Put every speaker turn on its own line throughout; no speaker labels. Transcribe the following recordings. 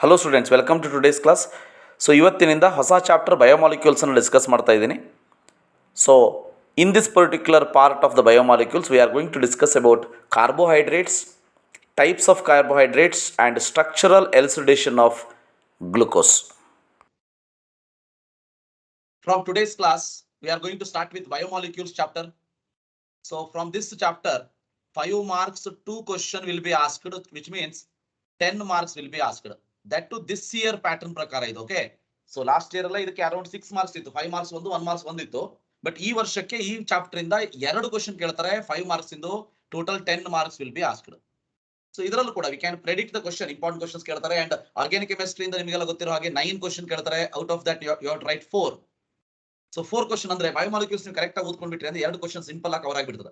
Hello students, welcome to today's class. So ಇವತ್ತಿನಿಂದ ಹೊಸ chapter ಬಯೋಮಾಲಿಕ್ಯೂಲ್ಸನ್ನು ಡಿಸ್ಕಸ್ ಮಾಡ್ತಾ ಇದ್ದೀನಿ. So in this particular part of the biomolecules we are going to discuss about carbohydrates, types of carbohydrates and structural elucidation of glucose. From today's class, we are going to start with Biomolecules chapter. So from this chapter, 5 marks, 2 questions will be asked, which means 10 marks will be asked. That to this year pattern prakara idu. Okay. So last year alla idakke around 6 marks ittu, 5 marks ಒಂದು 1 marks ಒಂದು ಇತ್ತು. But ಈ ವರ್ಷಕ್ಕೆ ಈ chapter ಇಂದ 2 question ಕೇಳ್ತಾರೆ, 5 marks ಇಂದು total 10 marks will be asked. So ಇದರಲ್ಲೂ ಕೂಡ we can predict the question, important questions ಕೇಳ್ತಾರೆ. And organic chemistry ಇಂದ ನಿಮಗೆಲ್ಲ ಗೊತ್ತಿರೋ ಹಾಗೆ 9 question ಕೇಳ್ತಾರೆ. Out of that you have to write 4. So 4 question ಅಂದ್ರೆ ಬಯೋಮಾಲಿಕ್ಯೂಲ್ಸ್ ನೀವು ಕರೆಕ್ಟ್ ಆಗಿ ಓದ್ಕೊಂಡ್ಬಿಟ್ರಿ ಅಂದ್ರೆ 2 ಕ್ವೆಶ್ಚನ್ ಸಿಂಪಲ್ ಆಗಿ ಕವರ್ ಆಗಿಬಿಡ್ತದೆ.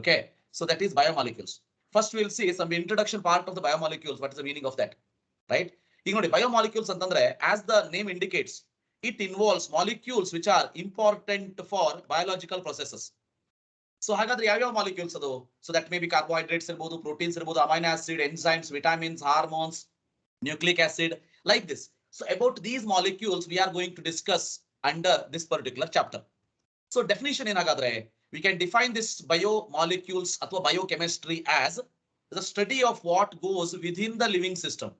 Okay, so that is biomolecules. First will see some introduction part of the biomolecules. What is the meaning of that, right? ಈಗ ನೋಡಿ, biomolecules ಅಂತಂದ್ರೆ as the name indicates, it involves molecules which are important for biological processes. So ಹಾಗಾದ್ರೆ ಯಾವ್ಯಾವ molecules ಅದು? So that may be carbohydrates ಇರಬಹುದು, proteins ಇರಬಹುದು, amino acid, enzymes, vitamins, hormones, nucleic acid, like this. So about these molecules we are going to discuss under this particular chapter. So definition ಏನಾಗಾದ್ರೆ, we can define this biomolecules ಅಥವಾ biochemistry as the study of what goes within the living system.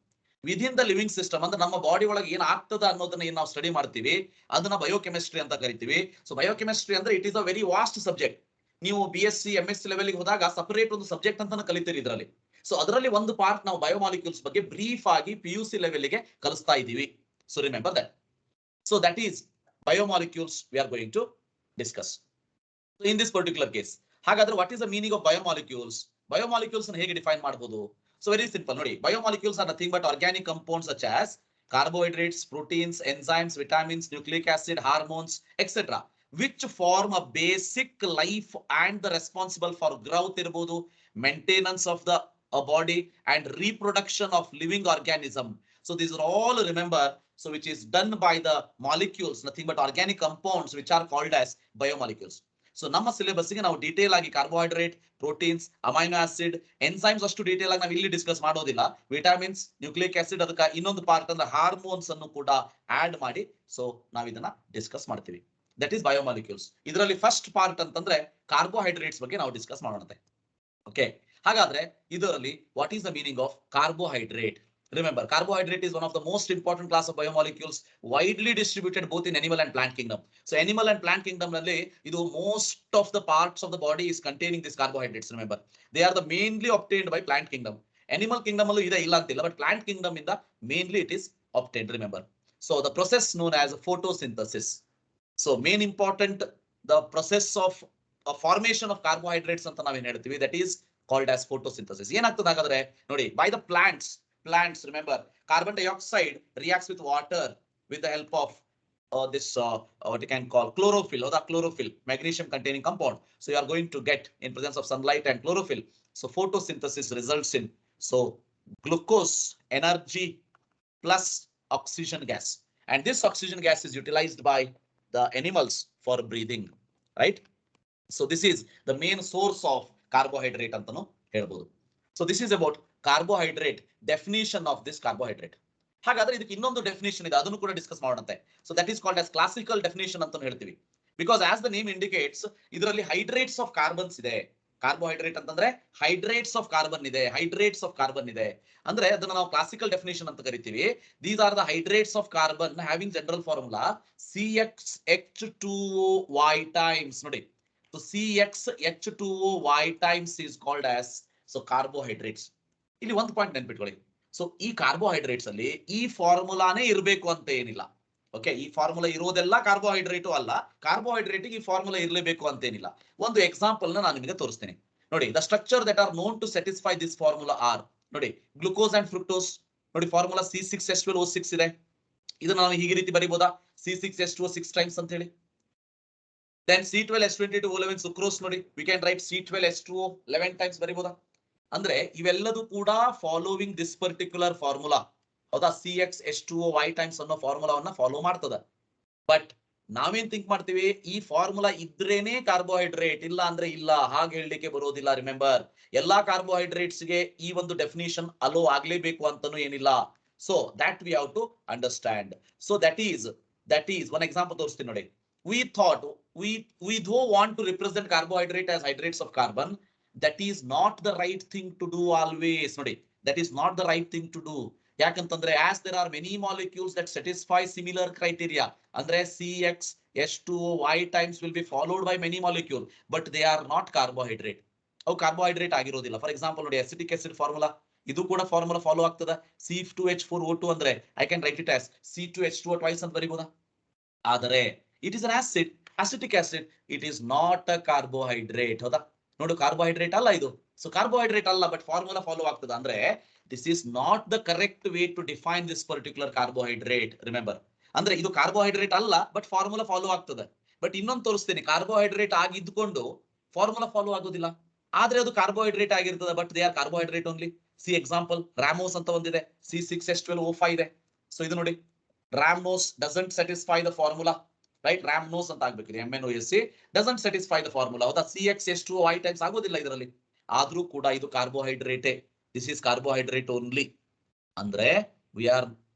Within the living system ಅಂದ್ರೆ ನಮ್ಮ body ಒಳಗೆ ಏನ್ ಆಗ್ತದ ಅನ್ನೋದನ್ನ ಏನ್ ನಾವು ಸ್ಟಡಿ ಮಾಡ್ತೀವಿ ಅದನ್ನ ಬಯೋಕೆಮಿಸ್ಟ್ರಿ ಅಂತ ಕರಿತೀವಿ. ಸೊ ಬಯೋಕೆಮಿಸ್ಟ್ರಿ ಅಂದ್ರೆ it is a very vast subject. ನೀವು BSc MSc ಲೆವೆಲ್ ಗೆ ಹೋದಾಗ ಸಪರೇಟ್ ಒಂದು ಸಬ್ಜೆಕ್ಟ್ ಅಂತಾನೆ ಕಲಿತೀರಿ ಇದರಲ್ಲಿ. ಸೊ ಅದರಲ್ಲಿ ಒಂದು ಪಾರ್ಟ್ ನಾವು ಬಯೋಮಾಲಿಕ್ಯೂಲ್ಸ್ ಬಗ್ಗೆ ಬ್ರೀಫ್ ಆಗಿ PUC ಲೆವೆಲ್ ಗೆ ಕಲಿಸ್ತಾ ಇದೀವಿ. So remember that. So that is biomolecules we are going to discuss. So in this particular case, ಹಾಗಾದ್ರೆ what is the meaning of biomolecules? Biomolecules ಅನ್ನು ಹೇಗೆ ಡಿಫೈನ್ ಮಾಡಬಹುದು? So very simple ನೋಡಿ, biomolecules are nothing but organic compounds such as carbohydrates, proteins, enzymes, vitamins, nucleic acid, hormones, etc., which form a basic life and the responsible for growth ಇರಬಹುದು, maintenance of the body and reproduction of living organism. So these are all, remember, so which is done by the molecules, nothing but organic compounds which are called as biomolecules. So ನಮ್ಮ syllabus ಗೆ ನಾವು detail ಆಗಿ carbohydrate, proteins, amino acid, enzymes ಅಷ್ಟು detail ಆಗಿ ನಾವು ಇಲ್ಲಿ discuss ಮಾಡೋದಿಲ್ಲ. Vitamins, nucleic acid, ಅದಕ್ಕೆ ಇನ್ನೊಂದು ಪಾರ್ಟ್ ಅಂದ್ರೆ ಹಾರ್ಮೋನ್ಸ್ ಅನ್ನು ಕೂಡ ಆಡ್ ಮಾಡಿ ಸೊ ನಾವು ಇದನ್ನ ಡಿಸ್ಕಸ್ ಮಾಡ್ತೀವಿ. That is biomolecules. ಇದರಲ್ಲಿ ಫಸ್ಟ್ ಪಾರ್ಟ್ ಅಂತಂದ್ರೆ ಕಾರ್ಬೋಹೈಡ್ರೇಟ್ಸ್ ಬಗ್ಗೆ ನಾವು ಡಿಸ್ಕಸ್ ಮಾಡೋಣ. ಓಕೆ, ಹಾಗಾದ್ರೆ ಇದರಲ್ಲಿ what is the meaning of carbohydrate? Remember, carbohydrate is one of the most important class of biomolecules, widely distributed both in animal and plant kingdom. So animal and plant kingdom nalli idu most of the parts of the body is containing these carbohydrates. Remember, they are the mainly obtained by plant kingdom. Animal kingdom allu ide illa antilla, but plant kingdom inda mainly it is obtained. Remember, so the process known as photosynthesis. So main important the process of formation of carbohydrates anta navu ಏನು ಹೇಳ್ತೀವಿ, that is called as photosynthesis. ಏನಾಗ್ತದೆ ಹಾಗಾದ್ರೆ ನೋಡಿ, by the plants, remember, carbon dioxide reacts with water with the help of this what you can call chlorophyll, or the chlorophyll, magnesium containing compound. So you are going to get in presence of sunlight and chlorophyll. So photosynthesis results in glucose energy plus oxygen gas, and this oxygen gas is utilized by the animals for breathing, right? So this is the main source of carbohydrate antanu helbodu. So this is about carbohydrate, definition of this carbohydrate. ಹಾಗಾದ್ರೆ ಇದಕ್ಕೆ ಇನ್ನೊಂದು definition ಇದೆ, ಅದನ್ನು ಕೂಡ discuss ಮಾಡೋಣಂತೆ. So that is called as classical definition ಅಂತ ಹೇಳ್ತೀವಿ. Because as the name indicates, ಇದರಲ್ಲಿ ಹೈಡ್ರೇಟ್ಸ್ ಆಫ್ ಕಾರ್ಬನ್ಸ್ ಇದೆ. ಕಾರ್ಬೋಹೈಡ್ರೇಟ್ ಅಂತಂದ್ರೆ ಹೈಡ್ರೇಟ್ಸ್ ಆಫ್ ಕಾರ್ಬನ್ ಇದೆ, ಹೈಡ್ರೇಟ್ಸ್ ಆಫ್ ಕಾರ್ಬನ್ ಇದೆ ಅಂದ್ರೆ ಅದನ್ನ ನಾವು ಕ್ಲಾಸಿಕಲ್ ಡೆಫಿನಿಷನ್ ಅಂತ ಕರಿತೀವಿ. These are the hydrates of carbon having general formula CxH2O times. ನೋಡಿ, so CxH2O times is called as carbohydrates. ಇಲ್ಲಿ ಒಂದು ಪಾಯಿಂಟ್ ನೆನ್ಪಿಟ್ಕೊಳ್ಳಿ. ಸೊ ಈ ಕಾರ್ಬೋಹೈಡ್ರೇಟ್ಸ್ ಅಲ್ಲಿ ಈ ಫಾರ್ಮುಲಾನೇ ಇರಬೇಕು ಅಂತ ಏನಿಲ್ಲ. ಓಕೆ, ಈ ಫಾರ್ಮುಲಾ ಇರೋದೆಲ್ಲ ಕಾರ್ಬೋಹೈಡ್ರೇಟು ಅಲ್ಲ, ಕಾರ್ಬೋಹೈಡ್ರೇಟ್ ಈ ಫಾರ್ಮುಲಾ ಇರಲೇಬೇಕು ಅಂತ ಏನಿಲ್ಲ. ಒಂದು ಎಕ್ಸಾಂಪಲ್ ನಾನು ನಿಮಗೆ ತೋರಿಸ್ತೀನಿ ನೋಡಿ. The structure that are known to satisfy this formula are, ನೋಡಿ, ಗ್ಲುಕೋಸ್ ಅಂಡ್ ಫ್ರುಕ್ಟೋಸ್. ನೋಡಿ, ಫಾರ್ಮುಲಾ C6H12O6 ಇದೆ. ಇದನ್ನ ನಾವು ಹೀಗೆ ರೀತಿ ಬರೀಬಹುದಾ, C6H2O6 ಟೈಮ್ಸ್ ಅಂತ ಹೇಳಿ. Then C12H22O11 ಸುಕ್ರೋಸ್, ನೋಡಿ, we can write C12H2O11 times ಬರೀಬಹುದಾ. ಅಂದ್ರೆ ಇವೆಲ್ಲದೂ ಕೂಡ ಫಾಲೋವಿಂಗ್ ದಿಸ್ ಪರ್ಟಿಕ್ಯುಲರ್ ಫಾರ್ಮುಲಾ, ಹೌದಾ? CxH2O ಟೈಮ್ಸ್ ಅನ್ನೋ ಫಾರ್ಮುಲಾವನ್ನ ಫಾಲೋ ಮಾಡ್ತದ. ಬಟ್ ನಾವೇನ್ ಥಿಂಕ್ ಮಾಡ್ತೀವಿ, ಈ ಫಾರ್ಮುಲಾ ಇದ್ರೇನೆ ಕಾರ್ಬೋಹೈಡ್ರೇಟ್, ಇಲ್ಲ ಅಂದ್ರೆ ಇಲ್ಲ, ಹಾಗೆ ಹೇಳಲಿಕ್ಕೆ ಬರೋದಿಲ್ಲ. ರಿಮೆಂಬರ್, ಎಲ್ಲಾ ಕಾರ್ಬೋಹೈಡ್ರೇಟ್ಸ್ ಗೆ ಈ ಒಂದು ಡೆಫಿನಿಷನ್ ಅಲೋ ಆಗ್ಲೇಬೇಕು ಅಂತಾನು ಏನಿಲ್ಲ. So that we have to understand. So that is one example ತೋರಿಸ್ತೀನಿ ನೋಡಿ. We thought we don't want to represent carbohydrate as hydrates of carbon. That is not the right thing to do always ನೋಡಿ. That is not the right thing to do. ಯಾಕಂತಂದ್ರೆ as there are many molecules that satisfy similar criteria, ಅಂದ್ರೆ CX H2O Y times will be followed by many molecule, but they are not carbohydrate. ಅವು carbohydrate ಆಗಿರೋದಿಲ್ಲ. For example ನೋಡಿ, acetic acid formula ಇದು ಕೂಡ formula follow ಆಗ್ತದ. C2H4O2 ಅಂದ್ರೆ I can write it as C2H2O twice ಅಂತ ಬರೀಬಹುದಾ? ಆದರೆ it is an acid, acetic acid, it is not a carbohydrate. ಹೌದಾ? ನೋಡು, ಕಾರ್ಬೋಹೈಡ್ರೇಟ್ ಅಲ್ಲ ಇದು. ಸೊ ಕಾರ್ಬೋಹೈಡ್ರೇಟ್ ಅಲ್ಲ, ಬಟ್ ಫಾರ್ಮುಲಾ ಫಾಲೋ ಆಗ್ತದ. ಅಂದ್ರೆ this is not the correct way to define this particular carbohydrate. Remember, ಅಂದ್ರೆ ಇದು ಕಾರ್ಬೋಹೈಡ್ರೇಟ್ ಅಲ್ಲ, ಬಟ್ ಫಾರ್ಮುಲಾ ಫಾಲೋ ಆಗ್ತದೆ. ಬಟ್ ಇನ್ನೊಂದು ತೋರಿಸ್ತೀನಿ, ಕಾರ್ಬೋಹೈಡ್ರೇಟ್ ಆಗಿದ್ದುಕೊಂಡು ಫಾರ್ಮುಲಾ ಫಾಲೋ ಆಗೋದಿಲ್ಲ, ಆದ್ರೆ ಅದು ಕಾರ್ಬೋಹೈಡ್ರೇಟ್ ಆಗಿರ್ತದೆ, but they are carbohydrate only. See example rhamnose ಅಂತ ಒಂದಿದೆ, C6H12O5 ಇದೆ. ಸೊ ಇದು ನೋಡಿ, rhamnose doesn't satisfy the formula, right? Rhamnose ಅಂತ ಆಗ್ಬೇಕ್ರಿ, MNOSC doesn't satisfy the formula. ಹೌದಾ? CXH2O ಟೈಮ್ಸ್ ಆಗೋದಿಲ್ಲ ಇದರಲ್ಲಿ, ಆದ್ರೂ ಕೂಡ ಇದು ಕಾರ್ಬೋಹೈಡ್ರೇಟೇ. This is carbohydrate only. ಅಂದ್ರೆ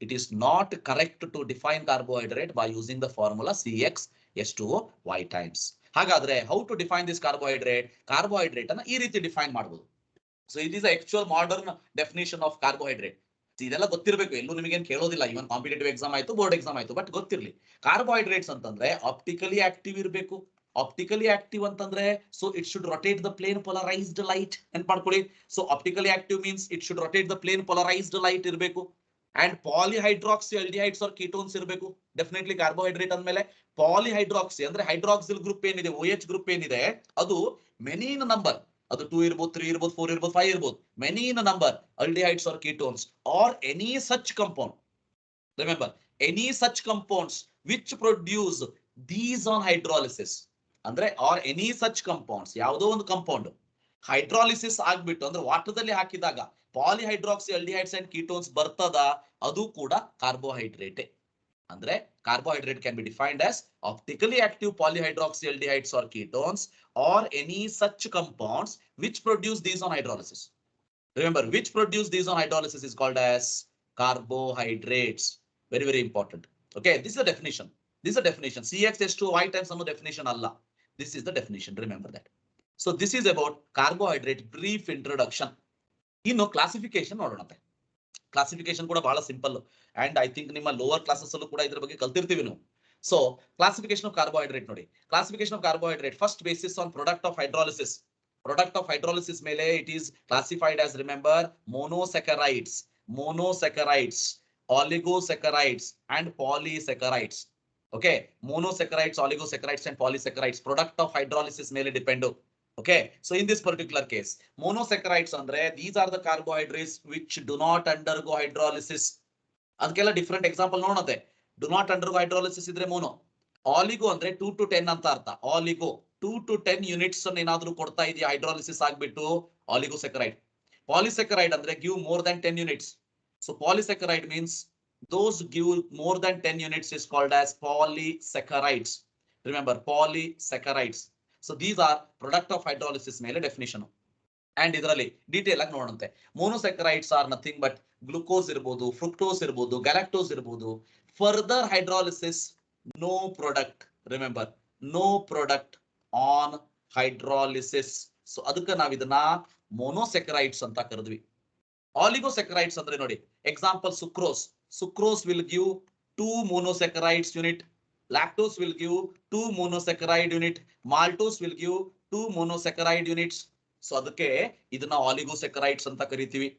it is not correct to define carbohydrate by using the formula CXH2O times. ಹಾಗಾದ್ರೆ how to define this carbohydrate? Carbohydrate ಅನ್ನ ಈ ರೀತಿ ಡಿಫೈನ್ ಮಾಡಬಹುದು. So it is actual modern definition of carbohydrate. ಇದೆಲ್ಲ ಗೊತ್ತಿರಬೇಕು, ಎಲ್ಲೂ ನಿಮಗೇನು ಕೇಳೋದಿಲ್ಲ. ಇವನ್ ಕಾಂಪಿಟೇಟಿವ್ ಎಕ್ಸಾಮ್ ಆಯ್ತು, ಬೋರ್ಡ್ ಎಕ್ಸಾಮ್ ಆಯ್ತು, ಬಟ್ ಗೊತ್ತಿರಲಿ. ಕಾರ್ಬೋಹೈಡ್ರೇಟ್ಸ್ ಅಂತಂದ್ರೆ ಆಪ್ಟಿಕಲಿ ಆಕ್ಟಿವ್ ಇರಬೇಕು. ಆಪ್ಟಿಕಲಿ ಆಕ್ಟಿವ್ ಅಂತಂದ್ರೆ so it should rotate the plane polarised light ಅಂತ ಮಾಡ್ಕೊಳ್ಳಿ. So optically active means it should rotate the plane polarised light ಇರಬೇಕು. And polyhydroxy aldehydes or ketones ಇರಬೇಕು. Definitely carbohydrate ಅಂದ್ಮೇಲೆ ಪಾಲಿಹೈಡ್ರಾಕ್ಸಿ ಅಂದ್ರೆ hydroxyl group ಏನಿದೆ, OH group ಏನಿದೆ, ಅದು ಮೆನಿ ಇನ್ ನಂಬರ್, ಅದು 2 ಇರ್ಬೋದು, 3 ಇರ್ಬೋದು, 4 ಇರ್ಬೋದು, 5 ಇರ್ಬೋದು, many in number aldehydes or ketones or any such compound. Remember, any such compounds which produce these on hydrolysis, ಅಂದ್ರೆ ಆರ್ ಎನಿ ಸಚ್ ಕಂಪೌಂಡ್ಸ್, ಯಾವುದೋ ಒಂದು ಕಂಪೌಂಡ್ ಹೈಡ್ರಾಲಿಸಿಸ್ ಆಗ್ಬಿಟ್ಟು ಅಂದ್ರೆ ವಾಟರ್ದಲ್ಲಿ ಹಾಕಿದಾಗ ಪಾಲಿಹೈಡ್ರಾಕ್ಸಿ ಆಲ್ಡಿಹೈಡ್ಸ್ ಅಂಡ್ ಕೀಟೋನ್ಸ್ ಬರ್ತದ, ಅದು ಕೂಡ ಕಾರ್ಬೋಹೈಡ್ರೇಟೇ. ಅಂದ್ರೆ carbohydrate can be defined as optically active polyhydroxyaldehydes or ketones or any such compounds which produce these on hydrolysis. Remember, which produce these on hydrolysis is called as carbohydrates. Very, very important. Okay, this is the definition. This is the definition. CXH2O times some definition alla. This is the definition. Remember that. So this is about carbohydrate brief introduction. ಇನ್ನು classification ನೋಡೋಣ. Classification ಕೂಡ ಬಹಳ simple and I think ನಿಮ್ಮ lower classes ಅಲ್ಲೂ ಕೂಡ ಇದ್ರ ಬಗ್ಗೆ ಕಲ್ತಿರ್ತೀವಿ ನಾವು. ಸೊ ಕ್ಲಾಸಿಫಿಕೇಶನ್ ಆಫ್ ಕಾರ್ಬೋಹೈಡ್ರೇಟ್ ನೋಡಿ. Classification of carbohydrate first basis on product of hydrolysis. Product of hydrolysis ಮೇಲೆ it is classified as, remember, monosaccharides, oligosaccharides and polysaccharides. Okay, monosaccharides, oligosaccharides and polysaccharides product of hydrolysis ಮೇಲೆ depend. Okay, so in this particular case, monosaccharides andre these are the carbohydrates which do not undergo hydrolysis. ಅದಕ್ಕೆಲ್ಲ different example ನೋಡೋದೆ. Do not undergo hydrolysis ಇದ್ರೆ mono. ಆಲಿಗೋ ಅಂದ್ರೆ 2 to 10 ಅಂತ ಅರ್ಥ. ಆಲಿಗೋ 2 to 10 units ಅನ್ನು ಏನಾದ್ರೂ ಕೊಡ್ತಾ ಇದೆಯಾ ಹೈಡ್ರಾಲಿಸಿಸ್ ಆಗ್ಬಿಟ್ಟು, ಆಲಿಗೋಸ್ಯಾಕರೈಡ್. ಪಾಲಿಸ್ಯಾಕರೈಡ್ ಅಂದ್ರೆ give more than 10 units. So polysaccharide means those give more than 10 units is called as polysaccharides. Remember, polysaccharides. So these are product of hydrolysis ಮೇಲೆ ಡೆಫಿನಿಷನ್. ಅಂಡ್ ಇದರಲ್ಲಿ ಡೀಟೇಲ್ ಆಗಿ ನೋಡಂತೆ. Monosaccharides are nothing but glucose ಇರಬಹುದು, fructose ಇರಬಹುದು, galactose ಇರಬಹುದು. Further hydrolysis no product. Remember, no product on hydrolysis. So ಅದಕ್ಕೆ ನಾವು ಇದನ್ನ ಮೊನೋಸ್ಯಾಕರೈಡ್ಸ್ ಅಂತ ಕರೆದ್ವಿ. ಆಲಿಗೋಸ್ಯಾಕರೈಡ್ಸ್ ಅಂದ್ರೆ ನೋಡಿ, example sucrose will give 2 monosaccharides unit. Lactose will give 2 monosaccharide unit. Maltose will give 2 monosaccharide units. So ಅದಕ್ಕೆ ಇದನ್ನ ಆಲಿಗೋಸ್ಯಾಕರೈಡ್ಸ್ ಅಂತ ಕರಿತೀವಿ.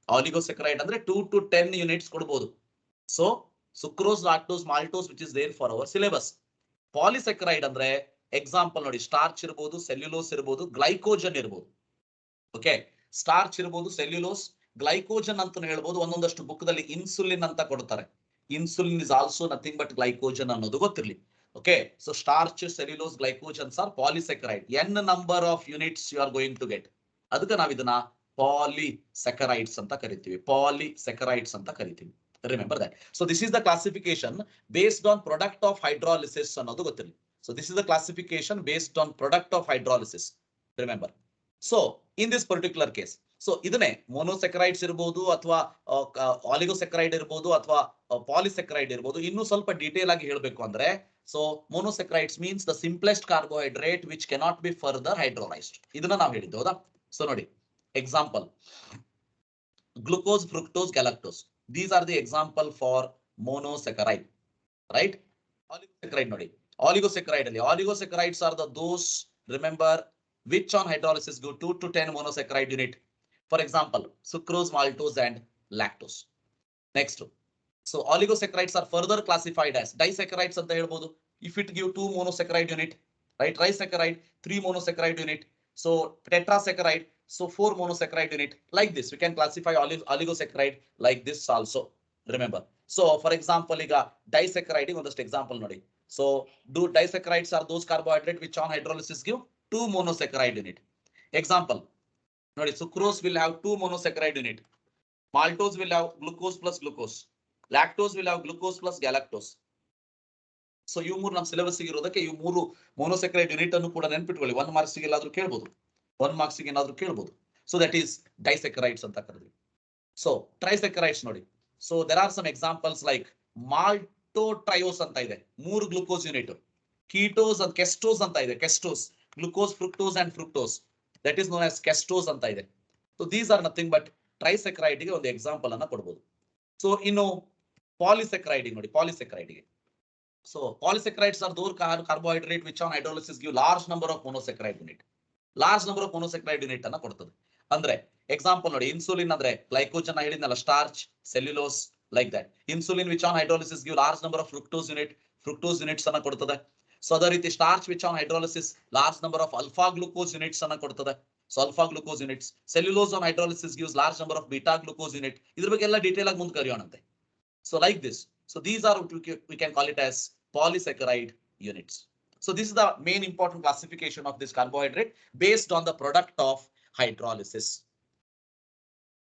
ಆಲಿಗೋಸ್ಯಾಕರೈಡ್ ಅಂದ್ರೆ 2 to 10 units ಕೊಡಬಹುದು. So sucrose, lactose, maltose which is there for our syllabus. Polysaccharide ಅಂದ್ರೆ example ನೋಡಿ, starch ಇರಬಹುದು, cellulose ಇರಬಹುದು, ಗ್ಲೈಕೋಜನ್ ಇರಬಹುದು. ಓಕೆ, ಸ್ಟಾರ್ಚ್ ಇರಬಹುದು, ಸೆಲ್ಯುಲೋಸ್, ಗ್ಲೈಕೋಜನ್ ಅಂತ ಹೇಳ್ಬಹುದು. ಒಂದೊಂದಷ್ಟು ಬುಕ್ದಲ್ಲಿ ಇನ್ಸುಲಿನ್ ಅಂತ ಕೊಡ್ತಾರೆ. Insulin is also nothing but glycogen ಅನ್ನೋದು ಗೊತ್ತಿರಲಿ. Okay, so starch, cellulose, glycogens are polysaccharide. N number of units you are going to get. ಅದಕ್ಕೆ ನಾವು ಇದನ್ನ polysaccharides ಅಂತ ಕರಿತೀವಿ. polysaccharides ಅಂತ ಕರಿತೀವಿ. Remember that. So this is the classification based on product of hydrolysis ಅನ್ನೋದು ಗೊತ್ತಿರಲಿ. So this is the classification based on product of hydrolysis. Remember. So in this particular case, so ಇದನ್ನೇ ಮೊನೋಸೆಕ್ರೈಡ್ಸ್ ಇರಬಹುದು ಅಥವಾ ಆಲಿಗೋಸೆಕ್ರೈಡ್ ಇರಬಹುದು ಅಥವಾ ಪಾಲಿಸೆಕ್ರೈಡ್ ಇರಬಹುದು. ಇನ್ನು ಸ್ವಲ್ಪ ಡೀಟೇಲ್ ಆಗಿ ಹೇಳಬೇಕು ಅಂದ್ರೆ, so monosaccharides means the simplest carbohydrate which cannot be further hydrolysed. ಇದನ್ನ ನಾವು ಹೇಳಿದ್ದು ಹೌದಾ. ಸೊ ನೋಡಿ example, glucose, fructose, galactose, these are the example for monosaccharide, right. Oligosaccharide ನೋಡಿ, ಆಲಿಗೋಸೆಕ್ರೈಡ್ ಅಲ್ಲಿ oligosaccharides are the those, remember, which on hydrolysis give 2 to 10 monosaccharide unit. For example, sucrose, maltose and lactose. Next, so oligosaccharides are further classified as disaccharides anta helbodu if it give 2 monosaccharide unit, right? Trisaccharide 3 monosaccharide unit, so tetrasaccharide so 4 monosaccharide unit. Like this we can classify oligosaccharide like this also, remember. So for example, iga disaccharide ondast example nodi. So do disaccharides are those carbohydrate which on hydrolysis give 2 monosaccharide unit. Example, nodi, sucrose will have 2 monosaccharide unit, maltose will have glucose plus glucose, lactose will have glucose plus galactose. So ಇವು ಮೂರು ನಮ್ಮ syllabus ಇರೋದಕ್ಕೆ ಇವು ಮೂರು ಮೊನೋಸೆಕ್ರೈಡ್ unit ಅನ್ನು ಕೂಡ ನೆನಪಿಟ್ಕೊಳ್ಳಿ. 1 marks ಗೆ ಎಲ್ಲಾದ್ರೂ ಕೇಳಬಹುದು, 1 ಮಾರ್ಕ್ಸ್ ಗೆ ಏನಾದ್ರೂ ಕೇಳಬಹುದು. ಸೊ ದಟ್ ಈಸ್ ಡೈಸೆಕ್ರೈಡ್ಸ್ ಅಂತ ಕರೆದ್ವಿ. ಸೊ ಟ್ರೈಸೆಕ್ರೈಡ್ಸ್ ನೋಡಿ, so there are some examples like maltotriose ಅಂತ ಇದೆ, 3 glucose unit. Ketose and kestose ಅಂತ ಇದೆ, kestose, glucose, fructose and fructose, that is known as kestose ಅಂತ ಇದೆ. So these are nothing but trisaccharide ಗೆ ಒಂದು ಎಕ್ಸಾಂಪಲ್ ಅನ್ನ ಕೊಡಬಹುದು. ಸೊ ಇನ್ನು ಪಾಲಿಸೆಕ್ರೈಡ್ ನೋಡಿ, ಪಾಲಿಸೆಕ್ರೈಡ್ ಗೆ, so polysaccharides are those carbohydrate which on hydrolysis give large number of monosaccharide unit, large number of monosaccharide unit ಅನ್ನ ಕೊಡ್ತದೆ. ಅಂದ್ರೆ ಎಕ್ಸಾಂಪಲ್ ನೋಡಿ, ಇನ್ಸುಲಿನ್ ಅಂದ್ರೆ ಗ್ಲೈಕೋಜನ್ ಹೇಳಿದ್ನಲ್ಲ, starch, cellulose, like that. Insulin which on hydrolysis give large number of fructose unit, fructose units ಅನ್ನ ಕೊಡ್ತದೆ. ಸೊ ಅದೇ ರೀತಿ starch which on hydrolysis large number of alpha glucose units ಅನ್ನ ಕೊಡ್ತದೆ. So alpha glucose units. Cellulose on hydrolysis gives large number of beta glucose unit. ಇದ್ರ ಬಗ್ಗೆ ಎಲ್ಲ ಡೀಟೇಲ್ ಆಗಿ ಮುಂದೆ ಕರೆಯೋಣಂತೆ. So like this. So these are we can call it as polysaccharide units. So this is the main important classification of this carbohydrate based on the product of hydrolysis.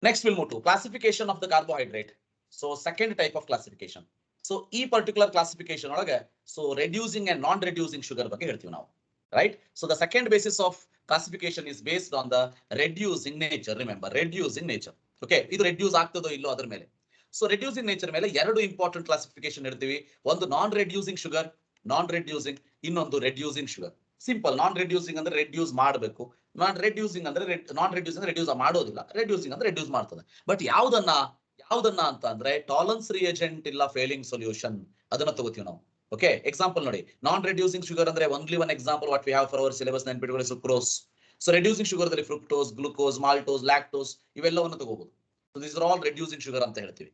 Next we'll move to classification of the carbohydrate. So second type of classification. So e particular classification olaga, so reducing and non reducing sugar ಬಗ್ಗೆ ಹೇಳ್ತೀವಿ ನಾವು, right? So the second basis of classification is based on the reducing nature. Remember, reducing nature. Okay, ಇದು reduce ಆಗ್ತದೋ ಇಲ್ಲೋ ಅದರ ಮೇಲೆ. So reducing nature ಮೇಲೆ ಎರಡು important classification ಇರ್ತೀವಿ. ಒಂದು non reducing sugar, non reducing, ಇನ್ನೊಂದು reducing sugar. Simple. Non reducing ಅಂದ್ರೆ ರೆಡ್ಯೂಸ್ ಮಾಡಬೇಕು, ನಾನ್ ರೆಡ್ಯೂಸಿಂಗ್ ಅಂದ್ರೆ ರೆಡ್ಯೂಸ್ ಮಾಡೋದಿಲ್ಲ, ರೆಡ್ಯೂಸಿಂಗ್ ಅಂದ್ರೆ ರೆಡ್ಯೂಸ್ ಮಾಡ್ತದೆ. ಬಟ್ ಯಾವ್ದನ್ನ ಅಂತ ಅಂದ್ರೆ ಟಾಲರೆನ್ಸ್ ರಿಯೇಜೆಂಟ್ ಇಲ್ಲ ಫೇಲಿಂಗ್ ಸೊಲ್ಯೂಷನ್, ಅದನ್ನ ತಗೋತೀವಿ ನಾವು. ಓಕೆ, ಎಕ್ಸಾಂಪಲ್ ನೋಡಿ, ನಾನ್ ರೆಡ್ಯೂಸಿಂಗ್ ಶುಗರ್ ಅಂದ್ರೆ only one example what we have for our syllabus ನೆನ್ಪಿಟ್ಕೊಳ್ಳಿ, ಸುಕ್ರೋಸ್. ಸೊ ರೆಡ್ಯೂಸಿಂಗ್ ಶುಗರ್ ದಲ್ಲಿ ಫ್ರುಕ್ಟೋಸ್, ಗ್ಲೂಕೋಸ್, ಮಾಲ್ಟೋಸ್, ಲ್ಯಾಕ್ಟೋಸ್ ಇವೆಲ್ಲವನ್ನು ತಗೋಬಹುದು. So this are all reducing sugar ಅಂತ ಹೇಳ್ತೀವಿ.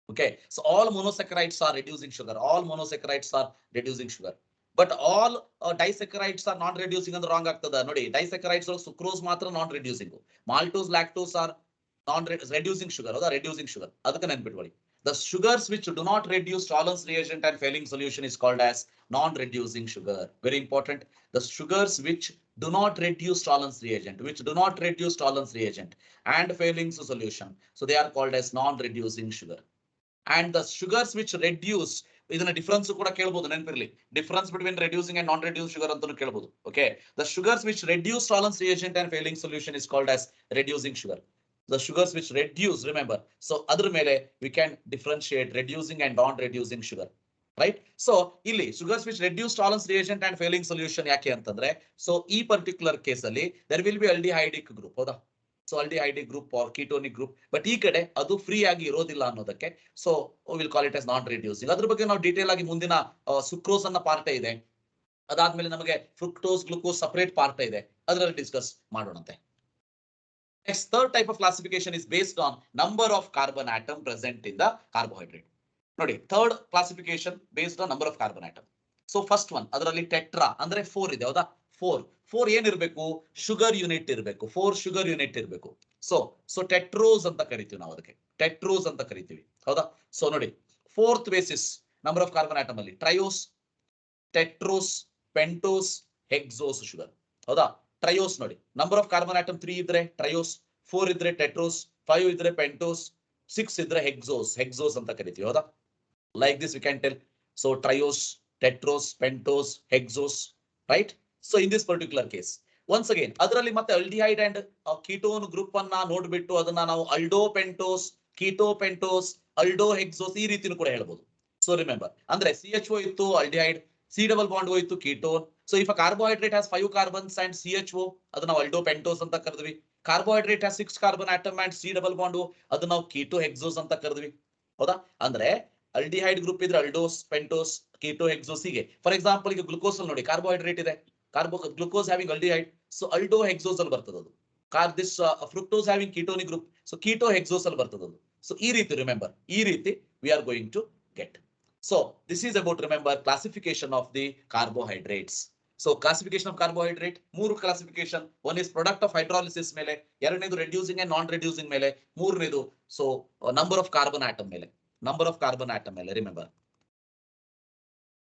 Okay, so all monosaccharides are reducing sugar. All monosaccharides are reducing sugar. But all disaccharides are not reducing and wrong ಆಗ್ತದ ನೋಡಿ. Disaccharides or sucrose ಮಾತ್ರ non reducing. Maltose, lactose are non reducing sugar. ಹೌದಾ, reducing sugar. ಅದಕ್ಕೆ ನೆನಪಿಟ್ಕೊಳ್ಳಿ. The sugars which do not reduce tolerance reagent and failing solution is called as non reducing sugar. Very important. The sugars which do not reduce tolerance reagent, and failing solution, so they are called as non reducing sugar. And the sugars which reduce, ಇದನ್ನ difference ಕೂಡ ಕೇಳಬಹುದು, ನೆನಪಿರಲಿ. Difference between reducing and non reduce sugar ಅಂತಾನು ಕೇಳಬಹುದು. Okay, the sugars which reduce tolerance reagent and failing solution is called as reducing sugar. The sugars which reduce, remember, so ಅದರ ಮೇಲೆ we can differentiate reducing and non reducing sugar, right? So ಇಲ್ಲಿ sugars which reduce tolerance reagent and failing solution ಯಾಕೆ ಅಂತಂದ್ರೆ, so ಈ particular case ಅಲ್ಲಿ there will be aldehydic group, ಹೌದಾ? So aldehydic group or ketonic group, but ಈ ಕಡೆ ಅದು free ಆಗಿ ಇರೋದಿಲ್ಲ ಅನ್ನೋದಕ್ಕೆ so will call it as non reducing. ಅದ್ರ ಬಗ್ಗೆ ನಾವು ಡೀಟೇಲ್ ಆಗಿ ಮುಂದಿನ ಸುಕ್ರೋಸ್ ಅನ್ನ ಪಾರ್ಟ್ ಇದೆ, ಅದಾದ್ಮೇಲೆ ನಮಗೆ ಫ್ರುಕ್ಟೋಸ್, ಗ್ಲೂಕೋಸ್ ಸಪರೇಟ್ ಪಾರ್ಟ್ ಇದೆ, ಅದರಲ್ಲಿ discuss ಮಾಡೋಣಂತೆ. Next, third type of classification is based on number of carbon atom present in the carbohydrate. ನೋಡಿ, third classification based on number of carbon atom. So first one, ಅದರಲ್ಲಿ tetra ಅಂದ್ರೆ 4 ಇದೆ, ಹೌದಾ? 4 ಏನಿರ್ಬೇಕು? Sugar unit ಇರಬೇಕು, 4 sugar unit ಇರಬೇಕು. So ಟೆಟ್ರೋಸ್ ಅಂತ ಕರಿತೀವಿ ನಾವು, ಅದಕ್ಕೆ ಟೆಟ್ರೋಸ್ ಅಂತ ಕರಿತೀವಿ, ಹೌದಾ? ಸೊ ನೋಡಿ, fourth basis number of carbon atom ಅಲ್ಲಿ ಟ್ರಯೋಸ್, ಟೆಟ್ರೋಸ್, ಪೆಂಟೋಸ್, ಹೆಕ್ಸೋಸ್ ಶುಗರ್, ಹೌದಾ? ಟ್ರಯೋಸ್ ನೋಡಿ, ನಂಬರ್ ಆಫ್ ಕಾರ್ಬನ್ ಆಟಮ್ 3 ಇದ್ರೆ ಟ್ರಯೋಸ್, 4 ಇದ್ರೆ ಟೆಟ್ರೋಸ್, 5 ಇದ್ರೆ ಪೆಂಟೋಸ್, 6 ಇದ್ರೆ ಹೆಕ್ಸೋಸ್ ಅಂತ ಕರಿತೀವಿ, ಹೌದಾ? Like this we can tell. So triose, tetros, pentos, hexos, right? So in this particular case, once again ಅದರಲ್ಲಿ ಮತ್ತೆ ಅಲ್ಡಿಹೈಡ್ ಅಂಡ್ ಕೀಟೋನ್ ಗ್ರೂಪ್ ಅನ್ನ ನೋಡ್ಬಿಟ್ಟು ಅದನ್ನ ನಾವು aldo pentose, keto pentose, aldo hexose ಈ ರೀತಿನೂ ಕೂಡ ಹೇಳ್ಬೋದು. ಸೊ ರಿಮೆಂಬರ್ ಅಂದ್ರೆ CHO ಇತ್ತು aldehyde, C double bond O ಇತ್ತು ketone. So if a carbohydrate has 5 carbons and CHO ಅದನ್ನ ನಾವು ಅಲ್ಡೋ ಪೆಂಟೋಸ್ ಅಂತ ಕರೆದ್ವಿ. Carbohydrate has 6 carbon atom and C double bond O ಅದನ್ನ ನಾವು ಕೀಟೋ ಹೆಕ್ಸೋಸ್ ಅಂತ ಕರೆದ್ವಿ. ಹೌದಾ? ಅಂದ್ರೆ ಅಲ್ಡಿಹೈಡ್ ಗ್ರೂಪ್ ಇದ್ರೆ ಅಲ್ಡೋಸ್, ಪೆಂಟೋಸ್, ಕೀಟೋ ಹೆಕ್ಸೋಸ್ ಹೀಗೆ. ಫಾರ್ ಎಕ್ಸಾಂಪಲ್ ಈಗ ಗ್ಲುಕೋಸ್ ಅಲ್ಲಿ ನೋಡಿ ಕಾರ್ಬೋಹೈಡ್ರೇಟ್ ಇದೆ, glucose having aldehyde, so aldo hexose ಅಲ್ಲಿ ಬರ್ತದೆ ಅದು. This fructose having ketonic group, so keto hexose ಅಲ್ಲಿ ಬರ್ತದೆ ಅದು. ಸೊ ಈ ರೀತಿ ರಿಮೆಂಬರ್, ಈ ರೀತಿ we are going to get. So this is about, remember, classification of the carbohydrates. So classification of carbohydrate, ಮೂರು classification. One is product of hydrolysis ಮೇಲೆ, ಎರಡನೇದು reducing and non reducing ಮೇಲೆ, ಮೂರನೇದು so number of carbon atom ಮೇಲೆ, number of carbon atom ಮೇಲೆ, remember.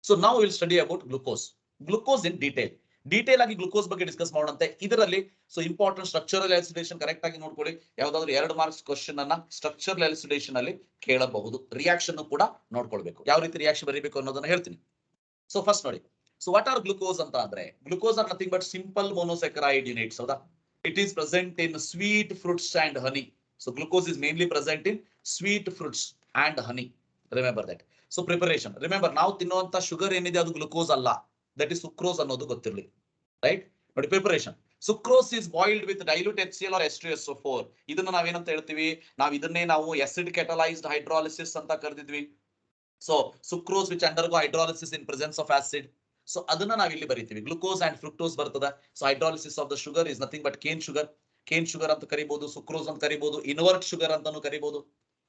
So now we will study about glucose. Glucose in detail. Detail ಆಗಿ glucose ಬಗ್ಗೆ discuss ಮಾಡೋಣಂತೆ ಇದರಲ್ಲಿ. So important structural ಎಲಿಸಿಡೇಷನ್ correct ಆಗಿ ನೋಡ್ಕೊಳ್ಳಿ. ಯಾವ್ದಾದ್ರು 2 ಮಾರ್ಕ್ಸ್ ಕ್ವಶನ್ ಅನ್ನ ಸ್ಟ್ರಕ್ಚರಲ್ ಎಲಿಸಿಡೇಷನ್ ಅಲ್ಲಿ ಕೇಳಬಹುದು. ರಿಯಾಕ್ಷನ್ ಕೂಡ ನೋಡ್ಕೊಳ್ಬೇಕು, ಯಾವ ರೀತಿ ರಿಯಾಕ್ಷನ್ ಬರೀಬೇಕು ಅನ್ನೋದನ್ನ ಹೇಳ್ತೀನಿ. ಸೊ ಫಸ್ಟ್ ನೋಡಿ, ಸೊ ವಾಟ್ ಆರ್ ಗ್ಲುಕೋಸ್ ಅಂತ ಅಂದ್ರೆ, glucose are nothing but simple monosaccharide units. ಹೌದಾ? It is present in sweet fruits and honey. So glucose is mainly present in sweet fruits and honey. Remember that. So preparation, remember ನಾವು ತಿನ್ನುವಂತ sugar ಏನಿದೆ ಅದು glucose ಅಲ್ಲ, that is sucrose ಅನ್ನೋದು ಗೊತ್ತಿರಲಿ. Right? ನೋಡಿ preparation, sucrose is boiled with dilute HCl or H2SO4. ಇದನ್ನ ನಾವೇನಂತ ಹೇಳ್ತೀವಿ, ಇದನ್ನೇ ನಾವು ಆಸಿಡ್ ಕೆಟಲೈಸ್ಡ್ ಹೈಡ್ರಾಲಿಸಿಸ್ ಅಂತ ಕರೆದಿದ್ವಿ. So sucrose which undergo hydrolysis in presence of acid. So ಅದನ್ನ ನಾವು ಇಲ್ಲಿ ಬರೀತೀವಿ. ಗ್ಲುಕೋಸ್ ಅಂಡ್ ಫ್ರುಕ್ಟೋಸ್ ಬರ್ತದ. So hydrolysis of the sugar is nothing but cane sugar. Cane sugar ಅಂತ ಕರಿಬಹುದು, ಸುಕ್ರೋಸ್ ಅಂತ ಕರಿಬಹುದು, ಇನ್ವರ್ಟ್ ಶುಗರ್ ಅಂತಾನು ಕರಿಬಹುದು.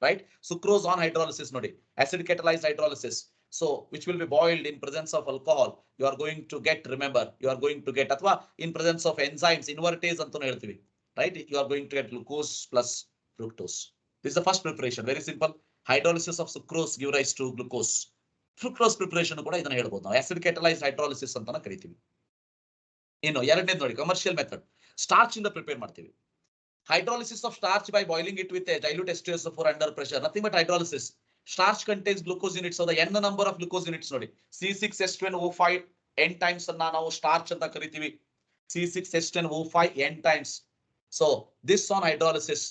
ರೈಟ್? ಸುಕ್ರೋಸ್ ಆನ್ ಹೈಡ್ರಾಲಿಸಿಸ್ ನೋಡಿ, acid catalysed hydrolysis. So which will be boiled in presence of alcohol, you are going to get, remember, you are going to get, ಅಥವಾ in presence of enzymes, invertase ಅಂತಾನು ಹೇಳ್ತೀವಿ. Right? You are going to get glucose plus fructose. This is the first preparation, very simple. Hydrolysis of sucrose give rise to glucose. Fructose preparation ಕೂಡ ಇದನ್ನ ಹೇಳ್ಬೋದು ನಾವು, acid catalyzed hydrolysis ಅಂತಾನು ಕರಿತೀವಿ. ಇನ್ನು ಎರಡನೇದು ನೋಡಿ, ಕಮರ್ಷಿಯಲ್ ಮೆಥಡ್. ಸ್ಟಾರ್ಚ್ ಇಂದ ಪ್ರಿಪೇರ್ ಮಾಡ್ತೀವಿ. Hydrolysis of starch by boiling it with a dilute H2SO4 under pressure, nothing but hydrolysis. Starch contains glucose units, so the n number of glucose units ನೋಡಿ, C6H10O5 n times ಅನ್ನ ನಾವು starch ಅಂತ ಕರಿತೀವಿ. C6H10O5 n times. So this on hydrolysis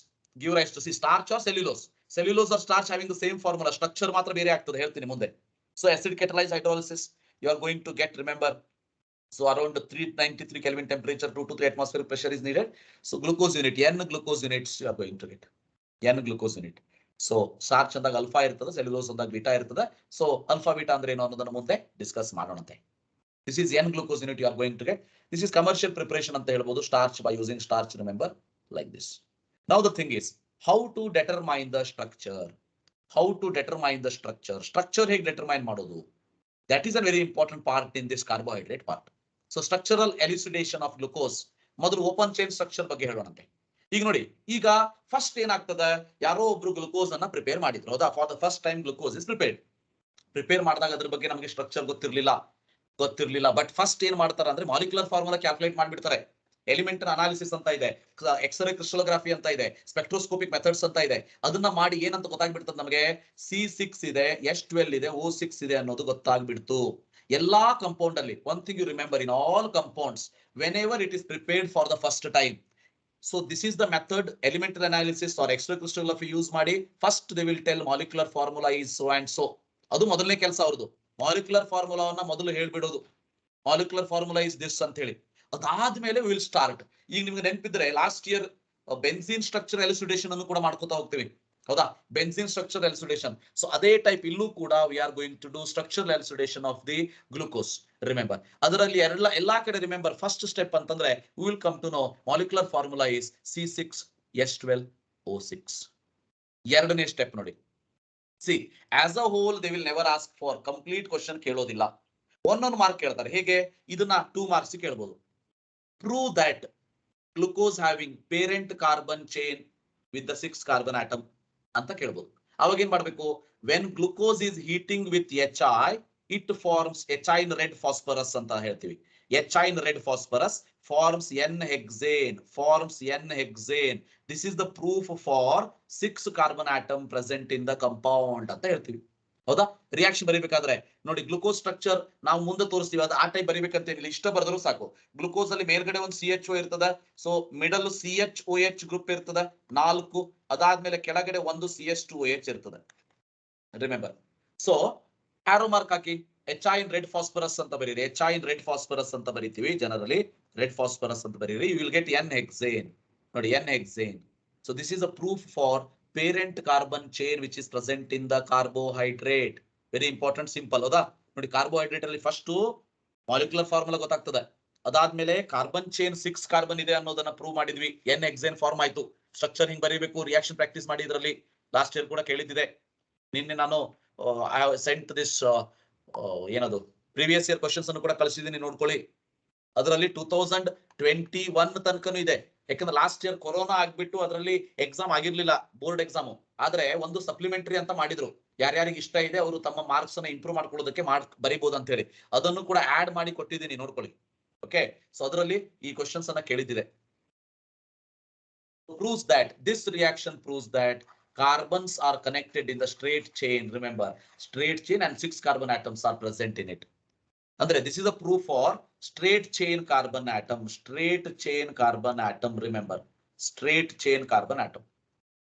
give rise to starch or cellulose. Cellulose or starch having the same formula, structure ಮಾತ್ರ ಬೇರೆ ಆಗ್ತದೆ, ಹೇಳ್ತೀನಿ ಮುಂದೆ. So acid catalyzed hydrolysis you are going to get, remember, so around 393 Kelvin temperature, 2 to 3 atmospheric pressure is needed. So glucose unit, n glucose units you are going to get, n glucose unit. So starch ಅಂದಾಗ alpha ಇರ್ತದೆ, cellulose ಅಂದಾಗ beta ಇರ್ತದೆ. So alpha beta ಅಂದ್ರೆ ಏನು ಅನ್ನೋದನ್ನ ಮುಂದೆ discuss ಮಾಡೋಣಂತೆ. This is n glucose unit you are going to get. This is commercial preparation ಅಂತ ಹೇಳ್ಬೋದು, starch by using starch, remember, like this. Now the thing is how to determine the structure. How to determine the structure. Structure ಹೇಗೆ determine ಮಾಡೋದು? That is a very important part in this carbohydrate part. So structural elucidation of glucose. ಮೊದಲು open chain structure ಬಗ್ಗೆ ಹೇಳೋಣಂತೆ. ಈಗ ನೋಡಿ, ಈಗ first ಏನಾಗ್ತದೆ, ಯಾರೋ ಒಬ್ರು ಗ್ಲುಕೋಸ್ ಅನ್ನ ಪ್ರಿಪೇರ್ ಮಾಡಿದ್ರು. ಹೌದಾ? For the first time glucose is prepared. Prepare ಮಾಡಿದಾಗ ಅದ್ರ ಬಗ್ಗೆ ನಮಗೆ ಸ್ಟ್ರಕ್ಚರ್ ಗೊತ್ತಿರ್ಲಿಲ್ಲ. ಬಟ್ ಫಸ್ಟ್ ಏನ್ ಮಾಡ್ತಾರೆ ಅಂದ್ರೆ ಮಾಲಿಕ್ಯುಲರ್ ಫಾರ್ಮುಲಾ ಕ್ಯಾಲ್ಕುಲೇಟ್ ಮಾಡ್ಬಿಡ್ತಾರೆ. ಎಲಿಮೆಂಟಲ್ ಅನಾಲಿಸಿಸ್ ಅಂತ ಇದೆ, ಎಕ್ಸ್ರೇ ಕ್ರಿಸ್ಟಲೋಗ್ರಫಿ ಅಂತ ಇದೆ, ಸ್ಪೆಕ್ಟ್ರೋಸ್ಕೋಪಿಕ್ ಮೆಥಡ್ಸ್ ಅಂತ ಇದೆ. ಅದನ್ನ ಮಾಡಿ ಏನಂತ ಗೊತ್ತಾಗ್ಬಿಡ್ತದೆ ನಮಗೆ, C6 ಇದೆ, H12 ಇದೆ, O6 ಇದೆ ಅನ್ನೋದು ಗೊತ್ತಾಗ್ಬಿಡ್ತು. ಎಲ್ಲಾ ಕಂಪೌಂಡ್ ಅಲ್ಲಿ one thing you remember, in all compounds whenever it is prepared for the first time, so this is the method, elemental analysis or X-ray crystallography use ಮಾಡಿ first they will tell molecular formula is so and so. ಅದು ಮೊದಲನೇ ಕೆಲಸ ಅವ್ರದ್ದು, molecular ಫಾರ್ಮುಲಾವನ್ನ ಮೊದಲು ಹೇಳ್ಬಿಡೋದು. Molecular formula is this ಅಂತ ಹೇಳಿ, ಅದಾದ್ಮೇಲೆ ವಿಲ್ ಸ್ಟಾರ್ಟ್. ಈಗ ನಿಮ್ಗೆ ನೆನಪಿದ್ರೆ last year benzene structure elucidation ಅನ್ನು ಕೂಡ ಮಾಡ್ಕೋತಾ ಹೋಗ್ತೀವಿ. ಹೌದಾ? Benzene structure elucidation. ಸೊ ಅದೇ ಟೈಪ್ ಇಲ್ಲೂ ಕೂಡ we are going to do structural elucidation of the glucose. Remember, ಅದರಲ್ಲಿ ಎಲ್ಲಾ ಕಡೆ ರಿಮೆಂಬರ್ ಫಸ್ಟ್ ಸ್ಟೆಪ್ ಅಂತಂದ್ರೆ we will come to know molecular formula is C6H12O6. ಎರಡನೇ ಸ್ಟೆಪ್ ನೋಡಿ, C as a whole they will never ask for complete question ಕೇಳೋದಿಲ್ಲ, ಒಂದೊಂದು mark ಕೇಳ್ತಾರೆ. ಹೇಗೆ? ಇದನ್ನ 2 ಮಾರ್ಕ್ಸ್ ಕೇಳ್ಬೋದು. Prove that glucose having parent carbon chain with the 6 carbon atom ಅಂತ ಕೇಳ್ಬೋದು. ಅವಾಗ ಏನ್ ಮಾಡ್ಬೇಕು, when glucose is heating with HI it forms HI red phosphorus ಅಂತ ಹೇಳ್ತೀವಿ. HI red phosphorus forms N-hexane. This is the proof for 6 carbon atom present in the compound ಅಂತ ಹೇಳ್ತೀವಿ. ಹೌದಾ? ರಿಯಾಕ್ಷನ್ ಬರಿಬೇಕಾದ್ರೆ ನೋಡಿ ಗ್ಲುಕೋಸ್ ಸ್ಟ್ರಕ್ಚರ್ ನಾವು ಮುಂದೆ ತೋರಿಸ್ತೀವಿ, ಅದು ಆ ಟೈಪ್ ಬರಿಬೇಕಂತ ಏನಿಲ್ಲ, ಇಷ್ಟ ಬರೆದ್ರು ಸಾಕು. ಗ್ಲುಕೋಸ್ ಅಲ್ಲಿ ಮೇಲ್ಗಡೆ ಒಂದು CHO ಇರ್ತದ, ಸೊ ಮಿಡಲ್ CHOH ಗ್ರೂಪ್ ಇರ್ತದ 4, ಅದಾದ್ಮೇಲೆ ಕೆಳಗಡೆ ಒಂದು CH2OH ಇರ್ತದೆ. ರಿಮೆಂಬರ್. ಸೊ ಆರೋ ಮಾರ್ಕ್ ಹಾಕಿ HI ರೆಡ್ ಫಾಸ್ಫರಸ್ ಅಂತ ಬರೀರಿ, HI ರೆಡ್ ಫಾಸ್ಫರಸ್ ಅಂತ ಬರಿತೀವಿ ಜನರಲಿ, ರೆಡ್ ಫಾಸ್ಫರಸ್ ಅಂತ ಬರೀರಿ. You will get N-hexane. ನೋಡಿ N-hexane. So this is a proof for parent carbon chain which is present in the carbohydrate. Very important, simple ಹೌದಾ? ನೋಡಿ carbohydrate ಅಲ್ಲಿ ಫಸ್ಟ್ ಮಾಲಿಕ್ಯುಲರ್ ಫಾರ್ಮುಲಾ ಗೊತ್ತಾಗ್ತದೆ, ಅದಾದ್ಮೇಲೆ ಕಾರ್ಬನ್ ಚೈನ್ 6 ಕಾರ್ಬನ್ ಇದೆ ಅನ್ನೋದನ್ನ ಪ್ರೂವ್ ಮಾಡಿದ್ವಿ. N-hexane form ಆಯ್ತು. ಸ್ಟ್ರಕ್ಚರ್ ಹಿಂಗ್ ಬರೀಬೇಕು, ರಿಯಾಕ್ಷನ್ ಪ್ರಾಕ್ಟೀಸ್ ಮಾಡಿ ಇದರಲ್ಲಿ ಲಾಸ್ಟ್ ಇಯರ್ ಕೂಡ ಕೇಳಿದ್ದಿದೆ. ನಿನ್ನೆ ನಾನು ಐ ಹ್ಯಾವ್ ಸೆಂಟ್ ದಿಸ್ ಏನದು ಪ್ರೀವಿಯಸ್ ಇಯರ್ ಕ್ವಶನ್ಸ್ ಅನ್ನು ಕೂಡ ಕಳಿಸಿದ್ದೀನಿ, ನೋಡ್ಕೊಳ್ಳಿ. ಅದರಲ್ಲಿ 2021 ತನಕನೂ ಇದೆ. ಯಾಕಂದ್ರೆ ಲಾಸ್ಟ್ ಇಯರ್ ಕೊರೋನಾ ಆಗ್ಬಿಟ್ಟು ಅದರಲ್ಲಿ ಎಕ್ಸಾಮ್ ಆಗಿರ್ಲಿಲ್ಲ, ಬೋರ್ಡ್ ಎಕ್ಸಾಮ್. ಆದ್ರೆ ಒಂದು ಸಪ್ಲಿಮೆಂಟರಿ ಅಂತ ಮಾಡಿದ್ರು, ಯಾರ್ಯಾರಿಗೆ ಇಷ್ಟ ಇದೆ ಅವರು ತಮ್ಮ ಮಾರ್ಕ್ಸ್ ಅನ್ನ ಇಂಪ್ರೂವ್ ಮಾಡ್ಕೊಳ್ಳೋದಕ್ಕೆ ಬರೀಬಹುದು ಅಂತ ಹೇಳಿ, ಅದನ್ನು ಕೂಡ ಆಡ್ ಮಾಡಿ ಕೊಟ್ಟಿದ್ದೀನಿ, ನೋಡ್ಕೊಳ್ಳಿ. ಓಕೆ, ಸೊ ಅದರಲ್ಲಿ ಈ ಕ್ವಶನ್ಸ್ ಅನ್ನ ಕೇಳಿದ್ದಿದೆ. Proves that this reaction proves that carbons are connected in the straight chain. Remember, straight chain and 6 carbon atoms are present in it. Andre, this is a proof for straight chain carbon atom. Straight chain carbon atom. Remember, straight chain carbon atom.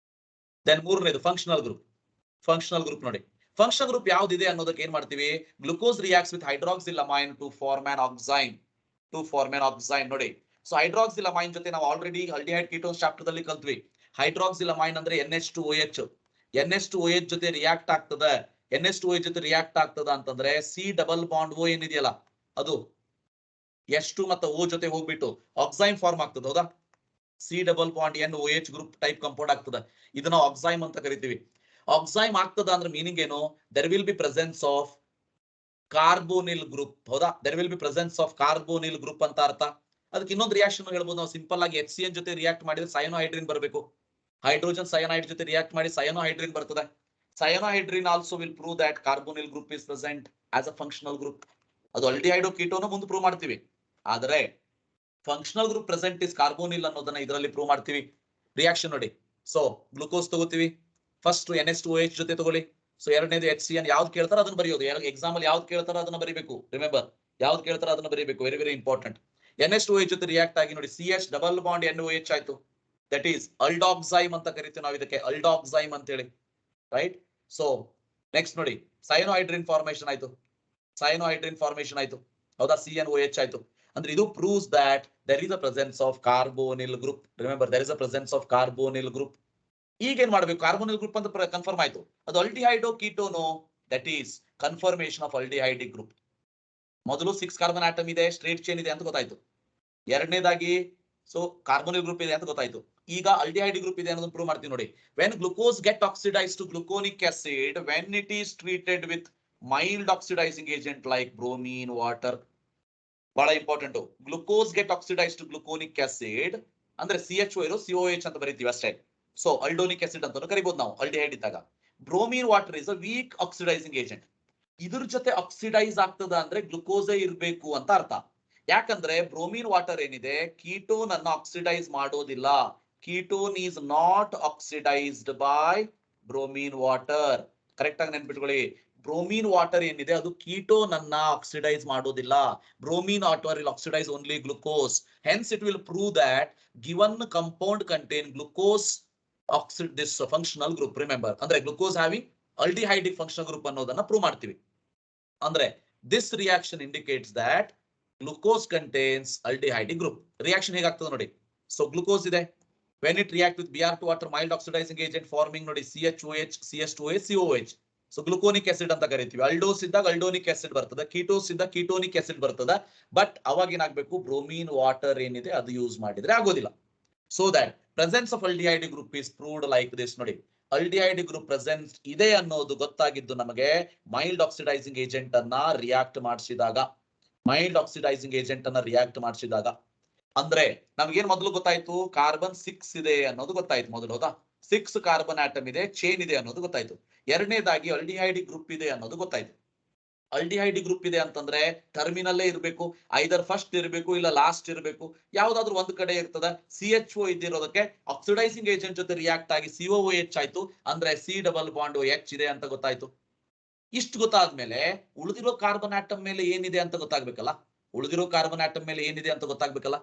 Then ಮೂರನೇದು functional group. Functional group ನೋಡಿ. Functional group ಯಾವ್ದಿದೆ ಅನ್ನೋದಕ್ಕೆ ಏನ್ ಮಾಡ್ತೀವಿ? Glucose reacts with hydroxylamine to form an oxime. ನೋಡಿ. So ಹೈಡ್ರಾಕ್ಸಿಲಮೈನ್ ಜೊತೆ ನಾವು already aldehyde ketones chapter ದಲ್ಲಿ ಕಲ್ತ್ವಿ. ಹೈಡ್ರಾಕ್ಸಿಲಮೈನ್ ಅಂದ್ರೆ NH2OH. NH2OH ಜೊತೆ ರಿಯಾಕ್ಟ್ ಆಗ್ತದೆ. NH2OH ಜೊತೆ ರಿಯಾಕ್ಟ್ ಆಗ್ತದ ಅಂತಂದ್ರೆ C⋯O ಏನಿದೆಯಲ್ಲ ಅದು H2 ಮತ್ತು O ಜೊತೆ ಹೋಗ್ಬಿಟ್ಟು ಆಕ್ಸೈಮ್ ಫಾರ್ಮ್ ಆಗ್ತದೆ, ಹೌದಾ? C⋯NOH ಗ್ರೂಪ್ ಟೈಪ್ ಕಂಪೌಂಡ್ ಆಗ್ತದೆ. ಇದನ್ನ ಆಕ್ಸೈಮ್ ಅಂತ ಕರಿತೀವಿ. ಆಕ್ಸೈಮ್ ಆಗ್ತದ ಅಂದ್ರೆ ಮೀನಿಂಗ್ ಏನು? There will be presence of carbonyl group, ಹೌದಾ? There will be presence of carbonyl group ಅಂತ ಅರ್ಥ. ಅದಕ್ಕೆ ಇನ್ನೊಂದು ರಿಯಾಕ್ಷನ್ ಹೇಳ್ಬೋದು ನಾವು, ಸಿಂಪಲ್ ಆಗಿ HCN ಜೊತೆ ರಿಯಾಕ್ಟ್ ಮಾಡಿದ್ರೆ ಸಯನೋಹೈಡ್ರಿನ್ ಬರಬೇಕು. ಹೈಡ್ರೋಜನ್ ಸಯನೈಡ್ ಜೊತೆ ರಿಯಾಕ್ಟ್ ಮಾಡಿ ಸಯನೋಹೈಡ್ರಿನ್ ಬರ್ತದೆ. Cyanohydrin also will prove that carbonyl group is present as a functional group. ಅದು ಆಲ್ಡಿಹೈಡೋ ಕೀಟೋನ ಮುಂದೆ ಪ್ರೂವ್ ಮಾಡ್ತೀವಿ, ಆದರೆ functional group present is carbonyl ಅನ್ನೋದನ್ನ ಇದರಲ್ಲಿ ಪ್ರೂವ್ ಮಾಡ್ತೀವಿ. ರಿಯಾಕ್ಷನ್ ನೋಡಿ. ಸೊ ಗ್ಲೂಕೋಸ್ ತಗೋತೀವಿ, ಫಸ್ಟ್ NH2OH ಜೊತೆ ತಗೊಳ್ಳಿ. ಸೊ ಎರಡನೇದು HCN. ಯಾವ್ದು ಕೇಳ್ತಾರೋ ಅದನ್ನ ಬರೆಯೋದು. ಎಕ್ಸಾಮ್ ಅಲ್ಲಿ ಯಾವ್ದು ಕೇಳ್ತಾರೋ ಅದನ್ನ ಬರೀಬೇಕು. ರಿಮೆಂಬರ್, ಯಾವ್ದು ಕೇಳ್ತಾರೋ ಅದನ್ನ ಬರೀಬೇಕು. Very very important. NH2OH ಜೊತೆ ರಿಯಾಕ್ಟ್ ಆಗಿ ನೋಡಿ CH⋯NOH ಆಯ್ತು. ದಟ್ ಈಸ್ ಅಲ್ಡಾಕ್ಸೈಮ್ ಅಂತ ಕರಿತೀವಿ ನಾವು ಇದಕ್ಕೆ, ಅಲ್ಡಾಕ್ಸೈಮ್ ಅಂತ ಹೇಳಿ, ರೈಟ್? ಸೊ ನೆಕ್ಸ್ಟ್ ನೋಡಿ ಸಯನೋಹೈಡ್ರಿನ್ ಫಾರ್ಮೇಶನ್ ಆಯ್ತು, ಹೌದಾ? CNOH ಆಯ್ತು. ಅಂದ್ರೆ ಇದು proves that there is a presence of carbonyl group. Remember, there is a presence of carbonyl group. ಈಗ ಏನ್ ಮಾಡ್ಬೇಕು? ಕಾರ್ಬೋನಿಲ್ ಗ್ರೂಪ್ ಅಂತ ಕನ್ಫರ್ಮ್ ಆಯ್ತು. ಅದು ಆಲ್ಡಿಹೈಡೋ ಕೀಟೋನೋ? That is confirmation of aldehydic group. ಮೊದಲು 6 ಕಾರ್ಬನ್ ಆಟಮ್ ಇದೆ, ಸ್ಟ್ರೇಟ್ ಚೈನ್ ಇದೆ ಅಂತ ಗೊತ್ತಾಯ್ತು. ಎರಡನೇದಾಗಿ ಸೊ ಕಾರ್ಬೋನಿಲ್ ಗ್ರೂಪ್ ಇದೆ ಅಂತ ಗೊತ್ತಾಯ್ತು. ಈಗ ಆಲ್ಡಿಹೈಡ್ ಗ್ರೂಪ್ ಇದೆ ಅನ್ನೋದನ್ನ ಪ್ರೂವ್ ಮಾಡ್ತೀವಿ ನೋಡಿ. When glucose get oxidised to gluconic acid when it is treated with mild oxidising agent like bromine, water. ಬಹಳ important. Glucose get oxidised to gluconic acid ಅಂದ್ರೆ CHO ಇರೋ COH ಅಂತ ಬರೀತೀವಿ ಅಷ್ಟೇ. ಸೊ ಅಲ್ಡೋನಿಕ್ ಆಸಿಡ್ ಅಂತ ಕರಿಬಹುದು ನಾವು ಆಲ್ಡಿಹೈಡ್ ಇದ್ದಾಗ. Bromine water is a weak oxidising agent. ಇದ್ರ ಜೊತೆ ಆಕ್ಸಿಡೈಸ್ ಆಗ್ತದ ಅಂದ್ರೆ ಗ್ಲುಕೋಸೇ ಇರಬೇಕು ಅಂತ ಅರ್ಥ. ಯಾಕಂದ್ರೆ ಬ್ರೋಮೀನ್ ವಾಟರ್ ಏನಿದೆ ಕೀಟೋನ್ ಅನ್ನು ಆಕ್ಸಿಡೈಸ್ ಮಾಡೋದಿಲ್ಲ. Ketone is not oxidised by bromine water. Correct ಆಗಿ ನೆನ್ಪಿಟ್ಕೊಳ್ಳಿ. ಬ್ರೋಮೀನ್ ವಾಟರ್ ಏನಿದೆ ಅದು ಕೀಟೋನ್ ಅನ್ನ ಆಕ್ಸಿಡೈಸ್ ಮಾಡೋದಿಲ್ಲ. Bromine water will oxidise only glucose. Hence it will prove that given compound contain glucose oxide this functional group. Remember, ಅಂದ್ರೆ glucose having aldehydic functional group ಅನ್ನೋದನ್ನ prove ಮಾಡ್ತೀವಿ. ಅಂದ್ರೆ this reaction indicates that glucose contains aldehyde group. Reaction ಹೇಗಾಗ್ತದೆ ನೋಡಿ. So glucose ಇದೆ, when it react with Br2 water mild oxidizing agent forming ನೋಡಿ CHOH, CH2OH, COOH. So gluconic acid ಅಂತ ಕರಿತೀವಿ. ಅಲ್ಡೋಸ್ ಇದ್ದಾಗ ಅಲ್ಡೋನಿಕ್ acid ಬರ್ತದೆ, ಕೀಟೋಸ್ ಇದ್ದಾಗ ಕೀಟೋನಿಕ್ ಆಸಿಡ್ ಬರ್ತದೆ. ಬಟ್ ಅವಾಗ ಏನಾಗಬೇಕು? ಬ್ರೋಮೀನ್ ವಾಟರ್ ಏನಿದೆ ಅದು ಯೂಸ್ ಮಾಡಿದ್ರೆ ಆಗೋದಿಲ್ಲ. So that presence of aldehyde group is proved like this ನೋಡಿ. ಆಲ್ಡಿಹೈಡ್ ಗ್ರೂಪ್ ಪ್ರೆಸೆನ್ಸ್ ಇದೆ ಅನ್ನೋದು ಗೊತ್ತಾಗಿದ್ದು ನಮಗೆ ಮೈಲ್ಡ್ ಆಕ್ಸಿಡೈಸಿಂಗ್ ಏಜೆಂಟ್ ಅನ್ನ ರಿಯಾಕ್ಟ್ ಮಾಡಿಸಿದಾಗ. ಅಂದ್ರೆ ನಮ್ಗೇನ್ ಮೊದಲು ಗೊತ್ತಾಯ್ತು? ಕಾರ್ಬನ್ 6 ಇದೆ ಅನ್ನೋದು ಗೊತ್ತಾಯ್ತು ಮೊದಲು, ಹೌದಾ? 6 ಕಾರ್ಬನ್ ಆಟಮ್ ಇದೆ, ಚೈನ್ ಇದೆ ಅನ್ನೋದು ಗೊತ್ತಾಯ್ತು. ಎರಡನೇದಾಗಿ ಆಲ್ಡಿಹೈಡ್ ಗ್ರೂಪ್ ಇದೆ ಅನ್ನೋದು ಗೊತ್ತಾಯ್ತು. ಆಲ್ಡಿಹೈಡ್ ಗ್ರೂಪ್ ಇದೆ ಅಂತಂದ್ರೆ ಟರ್ಮಿನಲ್ಲೇ ಇರಬೇಕು, ಐದರ್ ಫಸ್ಟ್ ಇರಬೇಕು ಇಲ್ಲ ಲಾಸ್ಟ್ ಇರಬೇಕು, ಯಾವ್ದಾದ್ರು ಒಂದು ಕಡೆ ಇರ್ತದ. CHO ಇದ್ದಿರೋದಕ್ಕೆ ಆಕ್ಸಿಡೈಸಿಂಗ್ ಏಜೆಂಟ್ ಜೊತೆ ರಿಯಾಕ್ಟ್ ಆಗಿ COOH ಆಯ್ತು, ಅಂದ್ರೆ C⋯OH ಇದೆ ಅಂತ ಗೊತ್ತಾಯ್ತು. ಇಷ್ಟು ಗೊತ್ತಾದ್ಮೇಲೆ ಉಳಿದಿರೋ ಕಾರ್ಬನ್ ಆಟಮ್ ಮೇಲೆ ಏನಿದೆ ಅಂತ ಗೊತ್ತಾಗ್ಬೇಕಲ್ಲ, ಉಳಿದಿರೋ ಕಾರ್ಬನ್ ಆಟಮ್ ಮೇಲೆ ಏನಿದೆ ಅಂತ ಗೊತ್ತಾಗ್ಬೇಕಲ್ಲ.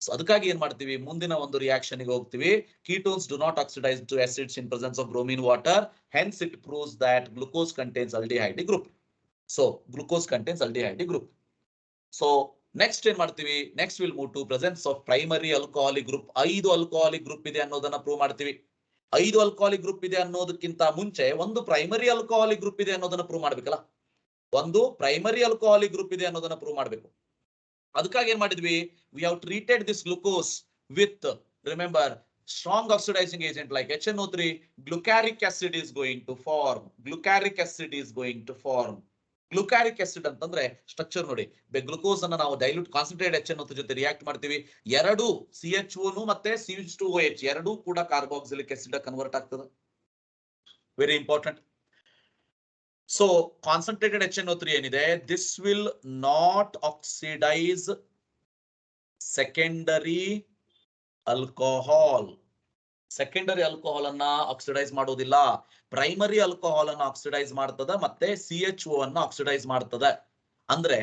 ಸೊ ಅದಕ್ಕಾಗಿ ಏನ್ ಮಾಡ್ತೀವಿ, ಮುಂದಿನ ಒಂದು ರಿಯಾಕ್ಷನ್ ಗೆ ಹೋಗ್ತೀವಿ. Ketones do not oxidise to acids in presence of bromine water, hence it proves that glucose contains aldehyde group. So glucose contains aldehyde group. So next ಏನ್ ಮಾಡ್ತೀವಿ, next we'll move to presence of primary alcoholic group. 5 alcoholic group ಇದೆ ಅನ್ನೋದನ್ನ prove ಮಾಡ್ತೀವಿ. 5 alcoholic group ಇದೆ ಅನ್ನೋದಕ್ಕಿಂತ ಮುಂಚೆ ಒಂದು primary alcoholic group ಇದೆ ಅನ್ನೋದನ್ನ ಪ್ರೂವ್ ಮಾಡ್ಬೇಕಲ್ಲ. ಒಂದು ಪ್ರೈಮರಿ alcoholic group ಇದೆ ಅನ್ನೋದನ್ನ ಪ್ರೂವ್ ಮಾಡ್ಬೇಕು. ಅದಕ್ಕಾಗಿ ಏನ್ ಮಾಡಿದ್ವಿ, we have treated this glucose with, remember, strong oxidizing agent like HNO3. Glucaric acid is going to form. Glucaric acid is going to form. Glucaric acid ಅಂತಂದ್ರೆ structure ನೋಡಿ, glucose ಅನ್ನ ನಾವು ಡೈಲ್ಯೂಟ್ ಕಾನ್ಸಂಟ್ರೇಟ್ HNO3 ಜೊತೆ react ಮಾಡ್ತೀವಿ. ಎರಡು CH2 ಮತ್ತೆ CH2OH ಎರಡೂ ಕೂಡ ಕಾರ್ಬಾಕ್ಸಿಲಿಕ್ ಆಸಿಡ್ ಕನ್ವರ್ಟ್ ಆಗ್ತದೆ. Very important. So concentrated HNO3 ಏನಿದೆ, this will not oxidise secondary alcohol. Secondary alcohol ಅನ್ನ ಆಕ್ಸಿಡೈಸ್ ಮಾಡೋದಿಲ್ಲ, ಪ್ರೈಮರಿ ಆಲ್ಕೋಹಾಲ್ ಅನ್ನ ಆಕ್ಸಿಡೈಸ್ ಮಾಡ್ತದ, ಮತ್ತೆ CHO ಅನ್ನ ಆಕ್ಸಿಡೈಸ್ ಮಾಡ್ತದ. ಅಂದ್ರೆ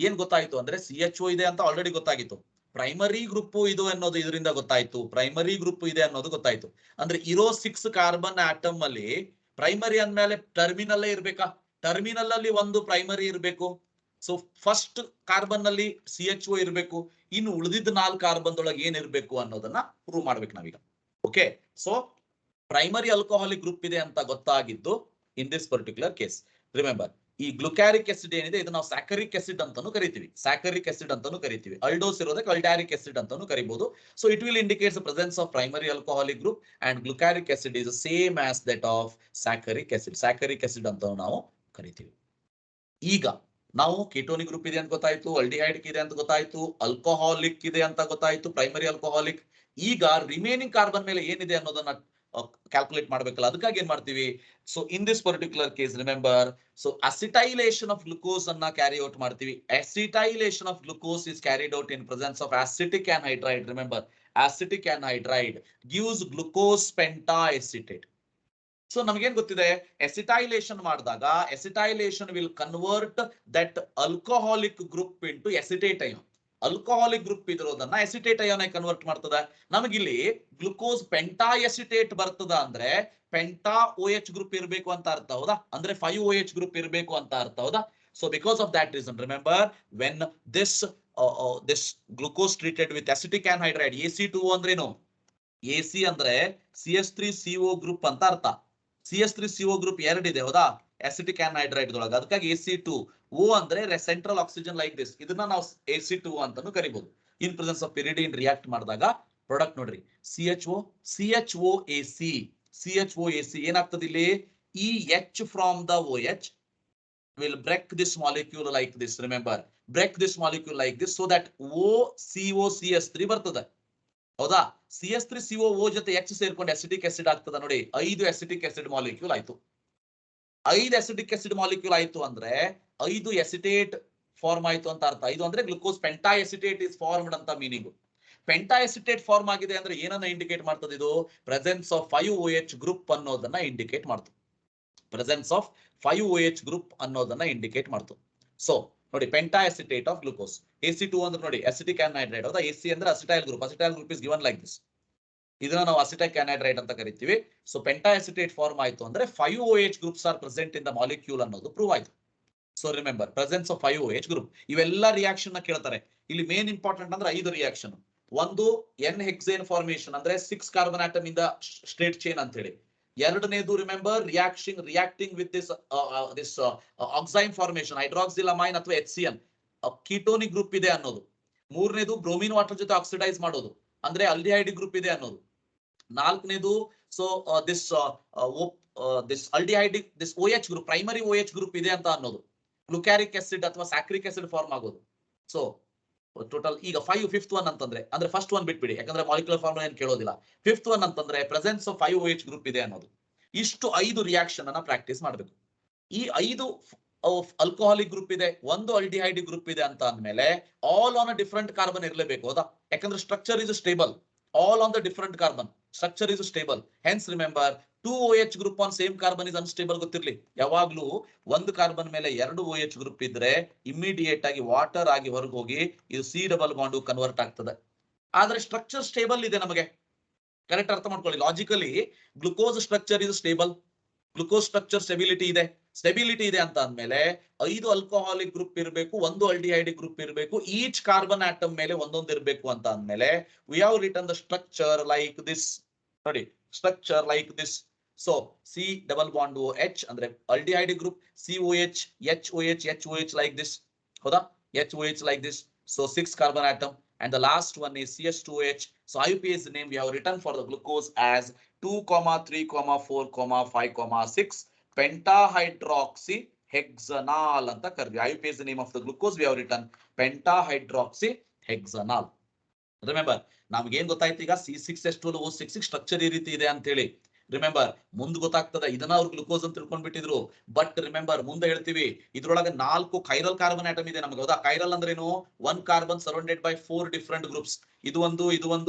ಏನ್ ಗೊತ್ತಾಯ್ತು ಅಂದ್ರೆ CHO ಇದೆ ಅಂತ ಆಲ್ರೆಡಿ ಗೊತ್ತಾಗಿತ್ತು, ಪ್ರೈಮರಿ ಗ್ರೂಪ್ ಇದು ಅನ್ನೋದು ಇದರಿಂದ ಗೊತ್ತಾಯ್ತು, ಪ್ರೈಮರಿ ಗ್ರೂಪ್ ಇದೆ ಅನ್ನೋದು ಗೊತ್ತಾಯ್ತು. ಅಂದ್ರೆ ಇರೋ 6 ಕಾರ್ಬನ್ ಆಟಮ್ ಅಲ್ಲಿ ಪ್ರೈಮರಿ ಅಂದ್ಮೇಲೆ ಟರ್ಮಿನಲ್ ಇರ್ಬೇಕಾ, ಟರ್ಮಿನಲ್ ಅಲ್ಲಿ ಒಂದು ಪ್ರೈಮರಿ ಇರ್ಬೇಕು. ಸೊ ಫಸ್ಟ್ ಕಾರ್ಬನ್ ಅಲ್ಲಿ CHO ಇರ್ಬೇಕು, ಇನ್ನು ಉಳಿದಿದ್ದ 4 ಕಾರ್ಬನ್ ಒಳಗೆ ಏನ್ ಇರ್ಬೇಕು ಅನ್ನೋದನ್ನ ಪ್ರೂವ್ ಮಾಡ್ಬೇಕು ನಾವೀಗ. Okay, so primary alcoholic group ಇದೆ ಅಂತ ಗೊತ್ತಾಗಿದ್ದು ಇನ್ ದಿಸ್ ಪರ್ಟಿಕ್ಯುಲರ್ ಕೇಸ್. ರಿಮೆಂಬರ್, ಈ ಗ್ಲುಕಾರಿಕ್ ಆಸಿಡ್ ಏನಿದೆ ಇದು ನಾವು ಸ್ಯಾಕರಿಕ್ ಆಸಿಡ್ ಅಂತಾನು ಕರಿತೀವಿ, ಸ್ಯಾಕರಿಕ್ ಆಸಿಡ್ ಅಂತಾನು ಕರಿತೀವಿ. ಅಲ್ಡೋಸ್ ಇರೋದಕ್ಕೆ ಅಲ್ಡಾರಿಕ್ ಆಸಿಡ್ ಅಂತಾನು ಕರಿಬಹುದು. So it will indicates presence of primary alcoholic group and glucaric acid is same as that of saccharic acid. Saccharic acid ಅಂತ ನಾವು ಕರಿತೀವಿ. ಈಗ ನಾವು ಕೀಟೋನಿಕ್ ಗ್ರೂಪ್ ಇದೆ ಅಂತ ಗೊತ್ತಾಯ್ತು, ಅಲ್ಡಿಹೈಡ್ ಇದೆ ಅಂತ ಗೊತ್ತಾಯ್ತು, ಆಲ್ಕೋಹಾಲಿಕ್ ಇದೆ ಅಂತ ಗೊತ್ತಾಯ್ತು, ಪ್ರೈಮರಿ ಆಲ್ಕೋಹಾಲಿಕ್. ಈಗ ರಿಮೈನಿಂಗ್ ಕಾರ್ಬನ್ ಮೇಲೆ ಏನಿದೆ ಅನ್ನೋದನ್ನ ಕ್ಯಾಲ್ಕುಲೇಟ್ ಮಾಡ್ಬೇಕಲ್ಲ. ಅದಕ್ಕಾಗಿ ಏನ್ ಮಾಡ್ತೀವಿ, so in this particular case remember, so acetylation of glucose ಅನ್ನ ಕ್ಯಾರಿ ಔಟ್ ಮಾಡ್ತೀವಿ. Acetylation of glucose is carried out in presence of acetic anhydride. Remember, acetic anhydride gives glucose pentacetate. So ನಮಗೇನ್ ಗೊತ್ತಿದೆ, acetylation ಮಾಡಿದಾಗ acetylation will convert that alcoholic group into acetate ion. Alcoholic group ಇರೋದನ್ನ acetate ion ಆಗಿ convert ಮಾಡ್ತದ. ನಮಗಿಲ್ಲಿ glucose ಪೆಂಟಾ hesitate ಬರ್ತದ ಅಂದ್ರೆ ಪೆಂಟಾ OH group ಇರಬೇಕು ಅಂತ ಅರ್ಥ, ಹೌದಾ? ಅಂದ್ರೆ 5OH ಗ್ರೂಪ್ ಇರಬೇಕು ಅಂತ ಅರ್ಥ, ಹೌದಾ? So because of that reason, remember, when this glucose treated with acetic anhydride, AC2 ಅಂದ್ರೇನು? AC ಅಂದ್ರೆ CH3CO ಗ್ರೂಪ್ ಅಂತ ಅರ್ಥ. CH3CO ಗ್ರೂಪ್ 2 ಇದೆ, ಹೌದಾ? ಅಸಿಟಿಕ್ ಆನ್ಹೈಡ್ರೈಡ್ ಒಳಗೆ, ಅದಕ್ಕಾಗಿ AC2. O ಅಂದ್ರೆ ಸೆಂಟ್ರಲ್ ಆಕ್ಸಿಜನ್ ಲೈಕ್ ದಿಸ್, ಇದನ್ನ ನಾವು AC2 ಅಂತಾನು ಕರಿಬಹುದು. ಇನ್ ಪ್ರೆಸೆನ್ಸ್ ಆಫ್ ಪಿರಿಡಿನ್ ರಿಯಾಕ್ಟ್ ಮಾಡಿದಾಗ ಪ್ರಾಡಕ್ಟ್ ನೋಡ್ರಿ, CHOAC ಏನಾಗ್ತದೆ ಇಲ್ಲಿ, ಈ H from the OH will break this molecule like this. Remember, break this molecule like this so that OCOCH3 ಬರ್ತದೆ, ಹೌದಾ? CH3COO ಜೊತೆ H ಸೇರ್ಕೊಂಡು ಅಸಿಟಿಕ್ ಆಸಿಡ್ ಆಗ್ತದ ನೋಡಿ. 5 ಅಸಿಟಿಕ್ ಆಸಿಡ್ ಮಾಲಿಕ್ಯೂಲ್ ಆಯ್ತು. 5 ಅಸಿಟಿಕ್ ಆಸಿಡ್ ಮಾಲಿಕ್ಯೂಲ್ ಆಯ್ತು ಅಂದ್ರೆ 5 ಎಸಿಟೇಟ್ ಫಾರ್ಮ್ ಆಯ್ತು ಅಂತ ಅರ್ಥ. 5 ಅಂದ್ರೆ ಗ್ಲುಕೋಸ್ ಪೆಂಟಾ ಎಸಿಟೇಟ್ ಇಸ್ ಫಾರ್ಮ್ಡ್ ಅಂತ ಮೀನಿಂಗ್. ಪೆಂಟಾ ಎಸಿಟೇಟ್ ಫಾರ್ಮ್ ಆಗಿದೆ ಅಂದ್ರೆ ಏನನ್ನ ಇಂಡಿಕೇಟ್ ಮಾಡ್ತದೆ ಇದು? ಪ್ರೆಸೆನ್ಸ್ ಆಫ್ 5OH ಗ್ರೂಪ್ ಅನ್ನೋದನ್ನ ಇಂಡಿಕೇಟ್ ಮಾಡ್ತದೆ. ಪ್ರೆಸೆನ್ಸ್ ಆಫ್ 5OH ಗ್ರೂಪ್ ಅನ್ನೋದನ್ನ ಇಂಡಿಕೇಟ್ ಮಾಡ್ತದೆ. ಸೊ ನೋಡಿ, ಪೆಂಟಾ ಎಸಿಟೇಟ್ ಆಫ್ ಗ್ಲುಕೋಸ್. AC2 ಅಂದ್ರೆ ನೋಡಿ ಅಸಿಟಿಕ್ ಆನ್ಹೈಡ್ರೈಡ್, ಹೌದಾ? AC ಅಂದ್ರೆ acetyl group. Acetyl group is given like this. ಇದನ್ನ ನಾವು ಅಸಿಟಿಕ್ ಆನ್ಹೈಡ್ರೈಡ್ ಅಂತ ಕರಿತೀವಿ. ಸೊ ಪೆಂಟಾ ಎಸಿಟೇಟ್ ಫಾರ್ಮ್ ಆಯ್ತು ಅಂದ್ರೆ 5OH groups are present in the molecule ಅನ್ನೋದು ಪ್ರೂವ್ ಆಯ್ತು. So remember, presence of 5OH group. ಇವೆಲ್ಲ ರಿಯಾಕ್ಷನ್ ನ ಕೇಳ್ತಾರೆ. ಇಲ್ಲಿ ಮೇನ್ ಇಂಪಾರ್ಟೆಂಟ್ ಅಂದ್ರೆ 5 ರಿಯಾಕ್ಷನ್. ಒಂದು N-hexane ಫಾರ್ಮೇಶನ್ ಅಂದ್ರೆ 6 ಕಾರ್ಬನ್ ಆಟಮ್ ಇಂದ ಸ್ಟ್ರೇಟ್ ಚೈನ್ ಅಂತ ಹೇಳಿ. ಎರಡನೇದು remember, reacting with this oxime formation, hydroxylamine ಅಥವಾ HCl, ಕೀಟೋನಿಕ್ ಗ್ರೂಪ್ ಇದೆ ಅನ್ನೋದು. ಮೂರನೇದು ಬ್ರೋಮಿನ್ ವಾಟರ್ ಜೊತೆ ಆಕ್ಸಿಡೈಸ್ ಮಾಡೋದು ಅಂದ್ರೆ ಅಲ್ಡಿಹೈಡ್ ಗ್ರೂಪ್ ಇದೆ ಅನ್ನೋದು. ನಾಲ್ಕನೇದು so this aldehyde, this OH group, primary OH group ಇದೆ ಅಂತ ಅನ್ನೋದು. ಗ್ಲುಕಾರಿಕ್ ಆಸಿಡ್ ಅಥವಾ ಸ್ಯಾಕ್ರಿಕ್ ಆಸಿಡ್ ಫಾರ್ಮ್ ಆಗೋದು. ಸೊ ಟೋಟಲ್ ಈಗ 5. ಫಿಫ್ತ್ ಒನ್ ಅಂತಂದ್ರೆ, ಅಂದ್ರೆ ಫಸ್ಟ್ ಒನ್ ಬಿಟ್ಬಿಡಿ ಯಾಕಂದ್ರೆ ಮಾಲಿಕ್ಯುಲರ್ ಫಾರ್ಮುಲಾ ಏನು ಕೇಳೋದಿಲ್ಲ. ಫಿಫ್ತ್ ಒನ್ ಅಂತಂದ್ರೆ ಪ್ರೆಸೆನ್ಸ್ ಆಫ್ 5OH ಗ್ರೂಪ್ ಇದೆ ಅನ್ನೋದು. ಇಷ್ಟು 5 ರಿಯಾಕ್ಷನ್ ಅನ್ನ ಪ್ರಾಕ್ಟೀಸ್ ಮಾಡಬೇಕು. ಈ 5 ಆಲ್ಕೋಹಾಲಿಕ್ ಗ್ರೂಪ್ ಇದೆ, ಒಂದು ಅಲ್ಡಿಹೈಡ್ ಗ್ರೂಪ್ ಇದೆ ಅಂತ ಅಂದ್ಮೇಲೆ all on a different carbon ಇರಲೇಬೇಕು, ಹೌದಾ? ಯಾಕಂದ್ರೆ structure is stable. All on the different carbon, structure is stable. Hence remember, 2 OH group on same carbon is unstable ಗೊತ್ತಿರ್ಲಿ. ಯಾವಾಗ್ಲೂ ಒಂದು ಕಾರ್ಬನ್ ಮೇಲೆ 2 OH ಗ್ರೂಪ್ ಇದ್ರೆ ಇಮಿಡಿಯೇಟ್ ಆಗಿ ವಾಟರ್ ಆಗಿ ಹೊರಗೆ ಹೋಗಿ ಇದು C ಡಬಲ್ ಬಾಂಡ್ ಕನ್ವರ್ಟ್ ಆಗ್ತದೆ. ಆದ್ರೆ ಸ್ಟ್ರಕ್ಚರ್ ಸ್ಟೇಬಲ್ ಇದೆ ನಮಗೆ. ಕರೆಕ್ಟ್ ಅರ್ಥ ಮಾಡ್ಕೊಳ್ಳಿ. ಲಾಜಿಕಲಿ ಗ್ಲುಕೋಸ್ ಸ್ಟ್ರಕ್ಚರ್ ಇದು ಸ್ಟೇಬಲ್. ಗ್ಲುಕೋಸ್ ಸ್ಟ್ರಕ್ಚರ್ ಸ್ಟೆಬಿಲಿಟಿ ಇದೆ ಅಂತ ಅಂದ್ಮೇಲೆ 5 ಆಲ್ಕೋಹಾಲಿಕ್ ಗ್ರೂಪ್ ಇರಬೇಕು, 1 ಅಲ್ಡಿಹೈಡಿಕ್ ಗ್ರೂಪ್ ಇರಬೇಕು, ಈಚ್ ಕಾರ್ಬನ್ ಆಟಮ್ ಮೇಲೆ ಒಂದೊಂದು ಇರಬೇಕು ಅಂತ ಅಂದ್ಮೇಲೆ we have written the structure like this. ನೋಡಿ, structure like this. So C double bond OH ಅಂದ್ರೆ aldehydic group, COH, HOH like this. ಹೌದಾ? HOH like this. So 6 carbon atom, and the last one is CH2OH. So IUPAC name we have written for the glucose as 2, 3, 4, 5, 6 pentahydroxy hexanol anta kardi. IUPAC name of the glucose we have written pentahydroxy hexanol. Remember, ನಮಗೆ ಏನು ಗೊತ್ತಾಯ್ತು ಈಗ C6H12O6 structure ಈ ರೀತಿ ಇದೆ ಅಂತ ಹೇಳಿ. Remember, ಮುಂದೆ ಗೊತ್ತಾಗ್ತದೆ. ಇದನ್ನ ಅವ್ರು ಗ್ಲುಕೋಸ್ ಅಂತ ತಿಳ್ಕೊಂಡ್ಬಿಟ್ಟಿದ್ರು. ಬಟ್ ರಿಮೆಂಬರ್, ಮುಂದೆ ಹೇಳ್ತೀವಿ ಇದ್ರೊಳಗೆ 4 ಕೈರಲ್ ಕಾರ್ಬನ್ ಆಟಮ್ ಇದೆ ನಮಗೆ. ಹೌದಾ? ಕೈರಲ್ ಅಂದ್ರೆ ಏನು? 1 carbon surrounded by 4 different groups. ಇದು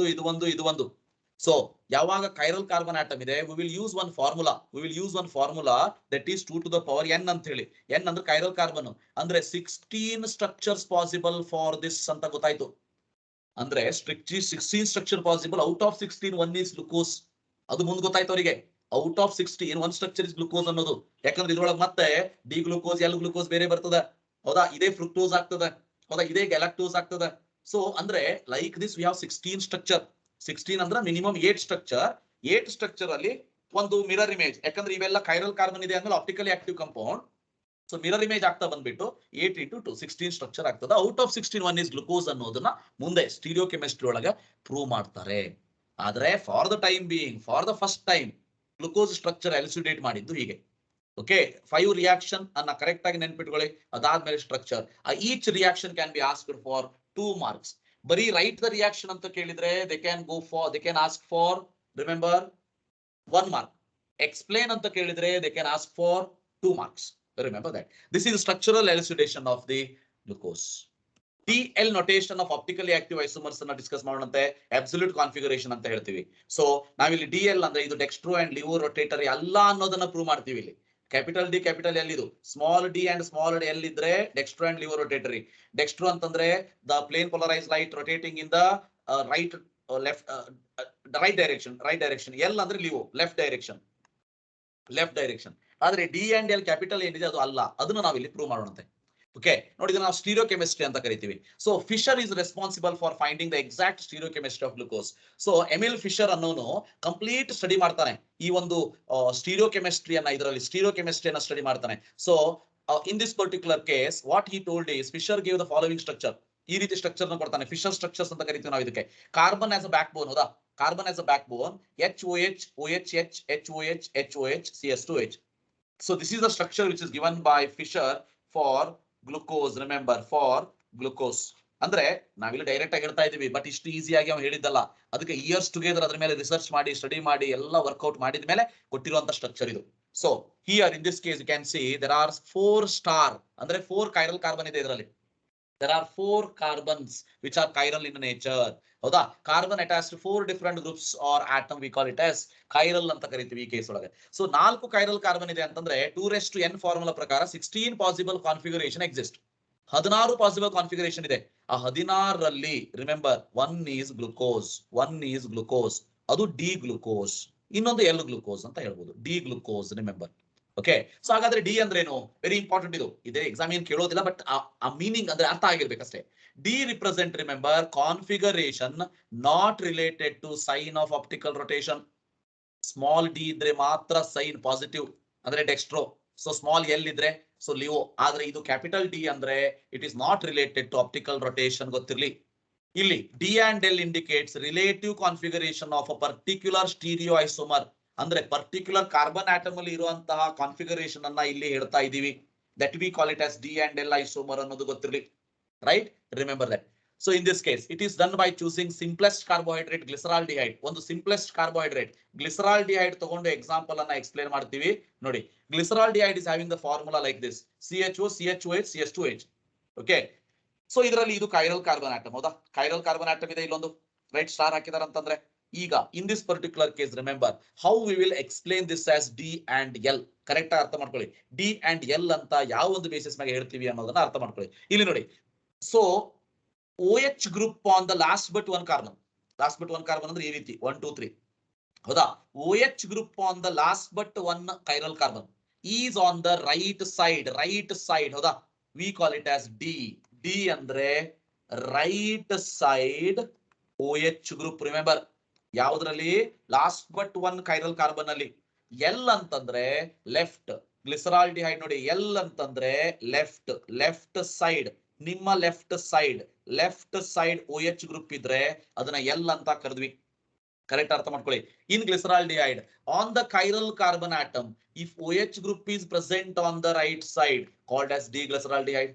ಒಂದು. ಸೊ ಯಾವಾಗ ಕೈರಲ್ ಕಾರ್ಬನ್ ಆಟಮ್ ಇದೆ, we will use one formula that is 2 to the power n ಅಂತ ಹೇಳಿ. n ಅಂದ್ರೆ ಕೈರಲ್ ಕಾರ್ಬನ್ ಅಂದ್ರೆ 16 ಸ್ಟ್ರಕ್ಚರ್ಸ್ ಪಾಸಿಬಲ್ ಫಾರ್ ದಿಸ್ ಅಂತ ಗೊತ್ತಾಯ್ತು. ಅಂದ್ರೆ 16 structure possible. Out of 16 1 is glucose. ಅದು ಮುಂದೆ ಗೊತ್ತಾಯ್ತು ಅವರಿಗೆ. Out of 16 1 structure is glucose ಅನ್ನೋದು. ಯಾಕಂದ್ರೆ ಇದ್ರೊಳಗೆ ಮತ್ತೆ ಡಿ ಗ್ಲುಕೋಸ್, ಎಲ್ ಗ್ಲುಕೋಸ್ ಬೇರೆ ಬರ್ತದೆ. ಹೌದಾ? ಇದೇ ಫ್ರುಕ್ಟೋಸ್ ಆಗ್ತದೆ. ಹೌದಾ? ಇದೇ ಗ್ಯಾಲಕ್ಟೋಸ್ ಆಗ್ತದೆ. ಸೊ ಅಂದ್ರೆ like this we have 16 structure. 16 ಅಂದ್ರೆ ಮಿನಿಮಮ್ 8 ಸ್ಟ್ರಕ್ಚರ್. 8 ಸ್ಟ್ರಕ್ಚರ್ ಅಲ್ಲಿ ಒಂದು ಮಿರರ್ ಇಮೇಜ್. ಯಾಕಂದ್ರೆ ಇವೆಲ್ಲ ಕೈರಲ್ ಕಾರ್ಬನ್ ಇದೆ ಅಂದ್ರೆ optically active compound. So mirror image ಆಗ್ತಾ ಬಂದ್ಬಿಟ್ಟು 8 into 2 16 ಸ್ಟ್ರಕ್ಚರ್ ಆಗ್ತದೆ. ಔಟ್ ಆಫ್ 16 1 is ಗ್ಲುಕೋಸ್ ಅನ್ನೋದನ್ನ ಮುಂದೆ ಸ್ಟೀರಿಯೋಕೆಮಿಸ್ಟ್ರಿ ಒಳಗೆ ಪ್ರೂವ್ ಮಾಡ್ತಾರೆ. ಆದ್ರೆ for the time being, for the first time glucose structure elucidate ಮಾಡಿದ್ದು ಹೀಗೆ. ಓಕೆ, 5 ರಿಯಾಕ್ಷನ್ ಅನ್ನ ಕರೆಕ್ಟ್ ಆಗಿ ನೆನ್ಪಿಟ್ಕೊಳ್ಳಿ. ಅದಾದ್ಮೇಲೆ structure. Each reaction can be asked for 2 marks. ಬರೀ ರೈಟ್ ದ ರಿಯಾಕ್ಷನ್ ಅಂತ ಕೇಳಿದ್ರೆ they can ask for remember 1 mark. Explain ಅಂತ ಕೇಳಿದ್ರೆ they can ask for 2 marks. Remember that. This is the structural elucidation of the glucose. DL notation of optically active isomers ಅನ್ನ discuss ಮಾಡೋಣಂತೆ. Absolute configuration ಅಂತ ಹೇಳ್ತೀವಿ. So ನಾವಿಲ್ಲಿ DL ಅಂದ್ರೆ ಇದು dextro and laevo rotatory ಅಲ್ಲ ಅನ್ನೋದನ್ನ ಪ್ರೂವ್ ಮಾಡ್ತೀವಿ. ಇಲ್ಲಿ ಕ್ಯಾಪಿಟಲ್ ಡಿ ಕ್ಯಾಪಿಟಲ್ ಎಲ್, ಇದು small D and small L ಇದ್ರೆ dextro and laevo rotatory. Dextro ಅಂತಂದ್ರೆ the plane polarise light rotating in the right direction. L ಅಂದ್ರೆ ಲಿವೋ, ಲೆಫ್ಟ್ ಡೈರೆಕ್ಷನ್. ಆದ್ರೆ D and L capital ಏನಿದೆ ಅದು ಅಲ್ಲ. ಅದನ್ನ ನಾವು ಇಲ್ಲಿ ಪ್ರೂವ್ ಮಾಡೋಣಂತೆ. ಓಕೆ, ನೋಡಿ, ಇದನ್ನ ನಾವು ಸ್ಟೀರಿಯೋಕೆಮಿಸ್ಟ್ರಿ ಅಂತ ಕರಿತೀವಿ. So Fischer is responsible for finding the exact stereochemistry of glucose. So Emil Fischer ಅನ್ನೋನು ಕಂಪ್ಲೀಟ್ ಸ್ಟಡಿ ಮಾಡ್ತಾನೆ ಈ ಒಂದು ಸ್ಟೀರಿಯೋಕೆಮಿಸ್ಟ್ರಿಯನ್ನ. ಇದರಲ್ಲಿ ಸ್ಟೀರಿಯೋಕೆಮಿಸ್ಟ್ರಿಯನ್ನ ಸ್ಟಡಿ ಮಾಡ್ತಾನೆ. So in this particular case what he told is Fischer gave the following structure. ಈ ರೀತಿ ಸ್ಟ್ರಕ್ಚರ್ ನ ಕೊಡ್ತಾನೆ. ಫಿಶರ್ ಸ್ಟ್ರಕ್ಚರ್ಸ್ ಅಂತ ಕರಿತೀವಿ ನಾವು ಇದಕ್ಕೆ. Carbon as a backbone. ಹೌದಾ? Carbon as a backbone, HOH, OHH, HOH, HOH, CS2H. So this is the structure which is given by Fisher for glucose. Remember, for glucose. ಅಂದ್ರೆ ನಾವಿಲ್ಲಿ direct ಆಗಿ ಹೇಳ್ತಾ ಇದೀವಿ, but ಇಷ್ಟು ಈಸಿಯಾಗಿ ಅವ್ನು ಹೇಳಿದ್ದಲ್ಲ. ಅದಕ್ಕೆ ಇಯರ್ಸ್ ಟುಗೆದರ್ ಅದ್ರ ಮೇಲೆ ರಿಸರ್ಚ್ ಮಾಡಿ, ಸ್ಟಡಿ ಮಾಡಿ, ಎಲ್ಲ ವರ್ಕ್ಔಟ್ ಮಾಡಿದ ಮೇಲೆ ಕೊಟ್ಟಿರುವಂತ ಸ್ಟ್ರಕ್ಚರ್ ಇದು. So here in this case you can see there are 4 star ಅಂದ್ರೆ 4 ಕೈರಲ್ ಕಾರ್ಬನ್ ಇದೆ ಇದರಲ್ಲಿ. There are 4 carbons which are chiral in nature. ಹೌದಾ? Carbon attached 4 different groups or atom, we call it as chiral ಅಂತ ಕರಿತೀವಿ ಈ case ಒಳಗೆ. So 4 chiral carbon ಇದೆ ಅಂತಂದ್ರೆ 2n ಫಾರ್ಮುಲಾ ಪ್ರಕಾರ 16 possible configuration exist. 16 possible configuration ಇದೆ. ಆ 16ರಲ್ಲಿ ರಿಮೆಂಬರ್ 1 is ಗ್ಲುಕೋಸ್, ಅದು ಡಿ ಗ್ಲುಕೋಸ್, ಇನ್ನೊಂದು ಎಲ್ ಗ್ಲುಕೋಸ್ ಅಂತ ಹೇಳ್ಬೋದು. D glucose remember. Okay, so ಹಾಗಾದ್ರೆ ಡಿ ಅಂದ್ರೆ ಏನು? ವೆರಿ ಇಂಪಾರ್ಟೆಂಟ್ ಇದು. ಇದೇ ಎಕ್ಸಾಮ್ ಏನ್ ಕೇಳೋದಿಲ್ಲ, ಬಟ್ ಆ ಮೀನಿಂಗ್ ಅಂದ್ರೆ ಅರ್ಥ ಆಗಿರ್ಬೇಕಷ್ಟೇ. D represent remember configuration not related to sign of optical rotation. Small D ಇದ್ರೆ ಮಾತ್ರ ಸೈನ್ ಪಾಸಿಟಿವ್ ಅಂದ್ರೆ ಡೆಕ್ಸ್ಟ್ರೋ. ಸೊ ಸ್ಮಾಲ್ ಎಲ್ ಇದ್ರೆ ಸೊ ಲಿವೋ. ಆದ್ರೆ ಇದು ಕ್ಯಾಪಿಟಲ್ ಡಿ ಅಂದ್ರೆ it is not related to optical rotation. ಗೊತ್ತಿರ್ಲಿ. ಇಲ್ಲಿ D and L indicates relative configuration of a particular stereoisomer. ಅಂದ್ರೆ ಪರ್ಟಿಕ್ಯುಲರ್ ಕಾರ್ಬನ್ ಆಟಮ್ ಅಲ್ಲಿ ಇರುವಂತಹ ಕಾನ್ಫಿಗರೇಷನ್ ಅನ್ನ ಇಲ್ಲಿ ಹೇಳ್ತಾ ಇದೀವಿ. That we call it as D and L isomer ಅನ್ನೋದು ಗೊತ್ತಿರಲಿ. Right? Remember that. So in this case it is done by choosing simplest carbohydrate glyceraldehyde. ಒಂದು ಸಿಂಪ್ಲೆಸ್ಟ್ ಕಾರ್ಬೋಹೈಡ್ರೇಟ್ ಗ್ಲಿಸರಾಲ್ಡಿಹೈಡ್ ತಗೊಂಡು ಎಕ್ಸಾಂಪಲ್ ಅನ್ನ ಎಕ್ಸ್ಪ್ಲೇನ್ ಮಾಡ್ತೀವಿ. ನೋಡಿ, glyceraldehyde is having the formula like this: CHO, CHOH, CS2H. Okay, so ಇದರಲ್ಲಿ ಇದು chiral carbon atom. ಹೌದಾ? Chiral carbon atom ಇದೆ. ಇಲ್ಲೊಂದು ರೈಟ್ ಸ್ಟಾರ್ ಹಾಕಿದಾರೆ ಅಂತಂದ್ರೆ ಈಗ in this particular case remember how we will explain this as D and L. Correct ಅರ್ಥ ಮಾಡ್ಕೊಳ್ಳಿ. ಡಿ ಅಂಡ್ ಎಲ್ ಅಂತ ಯಾವ ಒಂದು ಬೇಸಿಸ್ ಮೇಲೆ ಹೇಳ್ತೀವಿ ಅನ್ನೋದನ್ನ ಅರ್ಥ ಮಾಡ್ಕೊಳ್ಳಿ. ಇಲ್ಲಿ ನೋಡಿ, so OH group on the last but one carbon. Last but one carbon ಅಂದ್ರೆ ಈ ರೀತಿ 1 2 3 ಹೌದಾ. OH group on the last but one chiral carbon is on the right side ಹೌದಾ. We call it as D. D ಅಂದ್ರೆ right side OH group. Remember ಯಾವುದ್ರಲ್ಲಿ? Last but one chiral carbon ಅಲ್ಲಿ. L ಅಂತಂದ್ರೆ left glyceraldehyde. ನೋಡಿ, L ಅಂತಂದ್ರೆ left side. ನಿಮ್ಮ left side OH group ಇದ್ರೆ ಅದನ್ನ ಎಲ್ ಅಂತ ಕರೆದ್ವಿ. ಕರೆಕ್ಟ್ ಅರ್ಥ ಮಾಡ್ಕೊಳ್ಳಿ. In glyceraldehyde on the chiral carbon atom if OH group is present on the right side called as D glyceraldehyde.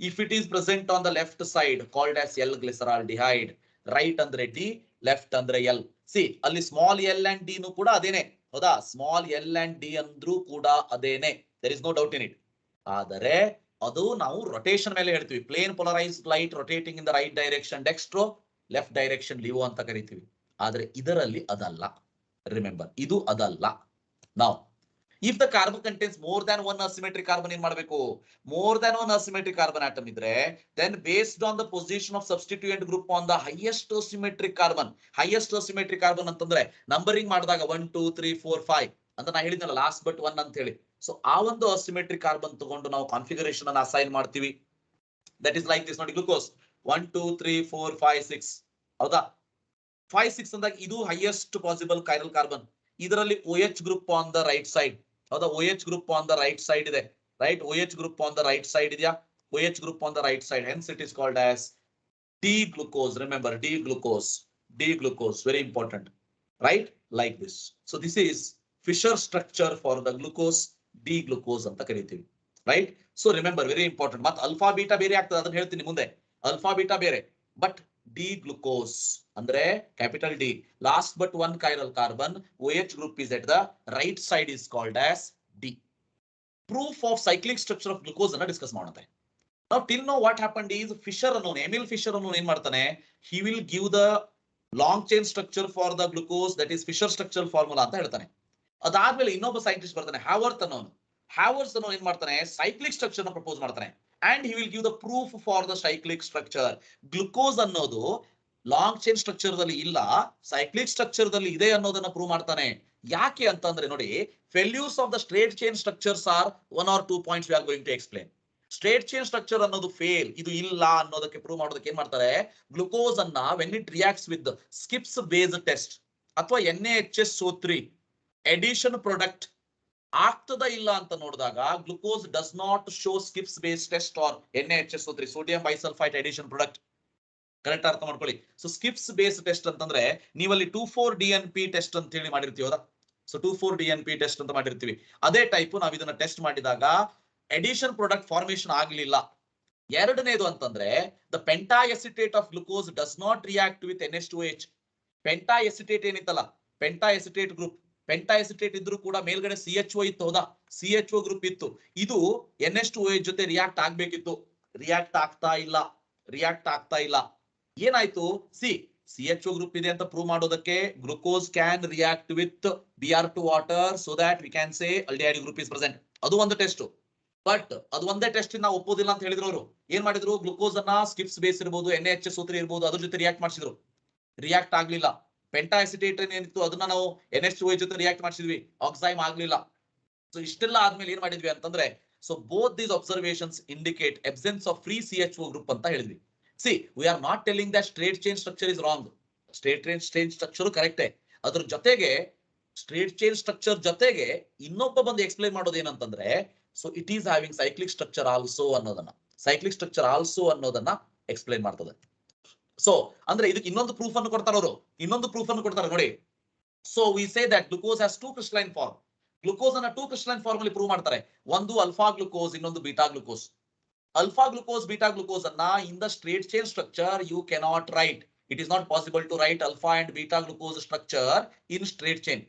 If it is present on the left side called as L glyceraldehyde. Right ಅಂದ್ರೆ D, left ಅಂದ್ರೆ L. C ಅಲ್ಲಿ small L and D ನು ಕೂಡ ಅದೇನೆ ಹೌದಾ. Small L and D ಅಂದ್ರೂ ಕೂಡ ಅದೇನೆ, there is no doubt in it. ಆದರೆ ಅದು ನಾವು ರೊಟೇಷನ್ ಮೇಲೆ ಹೇಳ್ತೀವಿ. Plane polarised light rotating in the right direction dextro, left direction levo ಅಂತ ಕರಿತೀವಿ. ಆದ್ರೆ ಇದರಲ್ಲಿ ಅದಲ್ಲ. ರಿಮೆಂಬರ್, ಇದು ಅದಲ್ಲ. ನಾವು if the carbon contains more than one asymmetric carbon ಏನ್ ಮಾಡಬೇಕು? More than one asymmetric carbon atom ಇದ್ರೆ then based on the position of substituent group on the highest asymmetric carbon. Highest asymmetric carbon ಅಂತಂದ್ರೆ numbering ಮಾಡಿದಾಗ 1 2 3 4 5 ಅಂತ ನಾ ಹೇಳಿದ್ನಲ್ಲ, last but one ಅಂತ ಹೇಳಿ. ಸೊ ಆ ಒಂದು ಅಸಿಮೆಟ್ರಿಕ್ ಕಾರ್ಬನ್ ತಗೊಂಡು ನಾವು ಕಾನ್ಫಿಗರೇಷನ್ ಅನ್ನು ಅಸೈನ್ ಮಾಡ್ತೀವಿ. That is like this. ನೋಡಿ, ಗ್ಲೂಕೋಸ್ 1 2 3 4 5 6 ಹೌದಾ. 5 6 ಅಂದಾಗ ಇದು ಹೈಯೆಸ್ಟ್ ಪಾಸಿಬಲ್ ಕೈರಲ್ ಕಾರ್ಬನ್. ಇದರಲ್ಲಿ OH group on the right side ಹೌದಾ. OH group on the right side ಇದೆ. Right, OH group on the right side ಇದೆಯಾ? OH group on the right side, hence it is called as D glucose. Remember, D glucose, very important, right? Like this. So this is Fisher structure for the glucose, D glucose ಅಂತ ಕರೀತೀವಿ, right? So remember, very important. ಮತ್ alpha beta ಬೇರೆ ಆಗ್ತದೆ, ಅದನ್ನ ಹೇಳ್ತೀನಿ ಮುಂದೆ. Alpha beta ಬೇರೆ, but D glucose ಅಂದ್ರೆ capital D, last but one chiral carbon, OH group is at the right side, is called as D. Proof of cyclic structure of glucose ಅನ್ನ discuss ಮಾಡೋಣ. Now till now what happened is Fisher ಅನ್ನೋನು, Emil Fisher ಅನ್ನೋನು ಏನ್ ಮಾಡ್ತಾನೆ? He will give the long chain structure for the glucose, that is Fisher structural formula ಅಂತ ಹೇಳ್ತಾನೆ. ಅದಾದ್ಮೇಲೆ ಇನ್ನೊಬ್ಬ ಸೈಂಟಿಸ್ಟ್ ಬರ್ತಾನೆ, ಹ್ಯಾವರ್ತ್ ಅನ್ನೋನು. ಹ್ಯಾವರ್ತ್ ಅನ್ನೋನು ಏನ್ ಮಾಡ್ತಾನೆ? ಸೈಕ್ಲಿಕ್ ಸ್ಟ್ರಕ್ಚರ್ ನ ಪ್ರಪೋಸ್ ಮಾಡ್ತಾನೆ. And he will give the proof for the cyclic structure. Glucose ಅನ್ನೋದು ಲಾಂಗ್ ಚೈನ್ ಸ್ಟ್ರಕ್ಚರ್ ದಲ್ಲಿ ಇಲ್ಲ, ಸೈಕ್ಲಿಕ್ ಸ್ಟ್ರಕ್ಚರ್ ದಲ್ಲಿ ಇದೆ ಅನ್ನೋದನ್ನ ಪ್ರೂವ್ ಮಾಡ್ತಾನೆ. ಯಾಕೆ ಅಂತಂದ್ರೆ ನೋಡಿ, failures of the straight chain structures are 1 or 2 points we are going to explain. Straight chain structure ಅನ್ನೋದು ಫೇಲ್, ಇದು ಇಲ್ಲ ಅನ್ನೋದಕ್ಕೆ ಪ್ರೂವ್ ಮಾಡೋದಕ್ಕೆ ಏನ್ ಮಾಡ್ತಾರೆ? ಗ್ಲುಕೋಸ್ ಅನ್ನ when it reacts with Schiff's base test ಅಥವಾ NaHSO3 ಎಡಿಷನ್ ಪ್ರಾಡಕ್ಟ್ ಆಗ್ತದ ಇಲ್ಲ ಅಂತ ನೋಡಿದಾಗ glucose does not show Schiff's base test or NaHSO3 sodium bisulphite addition product. Correct ಅರ್ಥ ಮಾಡ್ಕೊಳ್ಳಿ. ಸೊ ಸ್ಕಿಪ್ಸ್ ಬೇಸ್ ಟೆಸ್ಟ್ ಅಂತಂದ್ರೆ ನೀವಲ್ಲಿ 2,4-DNP ಟೆಸ್ಟ್ ಅಂತ ಹೇಳಿ ಮಾಡಿರ್ತೀವಲ್ಲ. ಸೊ 2,4-DNP ಟೆಸ್ಟ್ ಅಂತ ಮಾಡಿರ್ತೀವಿ. ಅದೇ ಟೈಪ್ ನಾವ್ ಇದನ್ನ ಟೆಸ್ಟ್ ಮಾಡಿದಾಗ ಎಡಿಷನ್ ಪ್ರಾಡಕ್ಟ್ ಫಾರ್ಮೇಶನ್ ಆಗ್ಲಿಲ್ಲ. ಎರಡನೇದು ಅಂತಂದ್ರೆ the penta acetate of glucose does not react with NH2H. Penta acetate ಏನಿತ್ತಲ್ಲ, penta acetate group, penta acetate ಇದ್ರೂ ಕೂಡ ಮೇಲ್ಗಡೆ CHO ಇತ್ತು ಹೌದಾ. CHO ಗ್ರೂಪ್ ಇತ್ತು, ಇದು NH2OH ಜೊತೆ ರಿಯಾಕ್ಟ್ ಆಗ್ಬೇಕಿತ್ತು. ರಿಯಾಕ್ಟ್ ಆಗ್ತಾ ಇಲ್ಲ. ಏನಾಯ್ತು? CHO ಗ್ರೂಪ್ ಇದೆ ಅಂತ ಪ್ರೂವ್ ಮಾಡೋದಕ್ಕೆ glucose can react with Br2 water so that we can say aldehyde group is present. ಅದು ಒಂದು ಟೆಸ್ಟ್. ಬಟ್ ಅದು ಒಂದೇ ಟೆಸ್ಟ್ ನಾವು ಒಪ್ಪೋದಿಲ್ಲ ಅಂತ ಹೇಳಿದ್ರು ಅವರು. ಏನ್ ಮಾಡಿದ್ರು? ಗ್ಲುಕೋಸ್ ಅನ್ನ ಸ್ಕಿಪ್ಸ್ ಬೇಸ್ ಇರ್ಬೋದು, NaHSO3 ಇರ್ಬೋದು, ಅದ್ರ ಜೊತೆ ರಿಯಾಕ್ಟ್ ಮಾಡಿಸಿದ್ರು. ರಿಯಾಕ್ಟ್ ಆಗ್ಲಿಲ್ಲ. ಪೆಂಟಾ ಎಸಿಟೇಟ್ ಏನಿತ್ತು ಅದನ್ನ ನಾವು NH2OH ಜೊತೆ ರಿಯಾಕ್ಟ್ ಮಾಡಿಸಿದ್ವಿ, ಆಕ್ಸೈಮ್ ಆಗ್ಲಿಲ್ಲ. ಸೊ ಇಷ್ಟೆಲ್ಲ ಆದ್ಮೇಲೆ ಏನ್ ಮಾಡಿದ್ವಿ ಅಂತಂದ್ರೆ, so both these observations indicate absence of free CHO group ಅಂತ ಹೇಳಿದ್ವಿ. we are not telling that straight chain structure is wrong. Straight chain structure ಕರೆಕ್ಟೇ. ಅದ್ರ ಜೊತೆಗೆ ಸ್ಟ್ರೇಟ್ ಚೈನ್ ಸ್ಟ್ರಕ್ಚರ್ ಜೊತೆಗೆ ಇನ್ನೊಬ್ಬ ಬಂದು ಎಕ್ಸ್ಪ್ಲೈನ್ ಮಾಡೋದು ಏನಂತಂದ್ರೆ, so it is having cyclic structure also ಅನ್ನೋದನ್ನ ಎಕ್ಸ್ಪ್ಲೈನ್ ಮಾಡ್ತದೆ. ಸೊ ಅಂದ್ರೆ ಇದಕ್ಕೆ ಇನ್ನೊಂದು ಪ್ರೂಫ್ ಅನ್ನು ಕೊಡ್ತಾರೆ ಅವರು, ನೋಡಿ. So we say that glucose has 2 crystalline form. Glucose ಅನ್ನ 2 ಕ್ರಿಸ್ಟಲೈನ್ ಫಾರ್ಮ್ ಅಲ್ಲಿ ಪ್ರೂವ್ ಮಾಡ್ತಾರೆ. ಒಂದು ಅಲ್ಫಾ ಗ್ಲುಕೋಸ್, ಇನ್ನೊಂದು beta glucose. Alpha glucose, beta glucose anna in the straight chain structure you cannot write. It is not possible to write alpha and beta glucose structure in straight chain.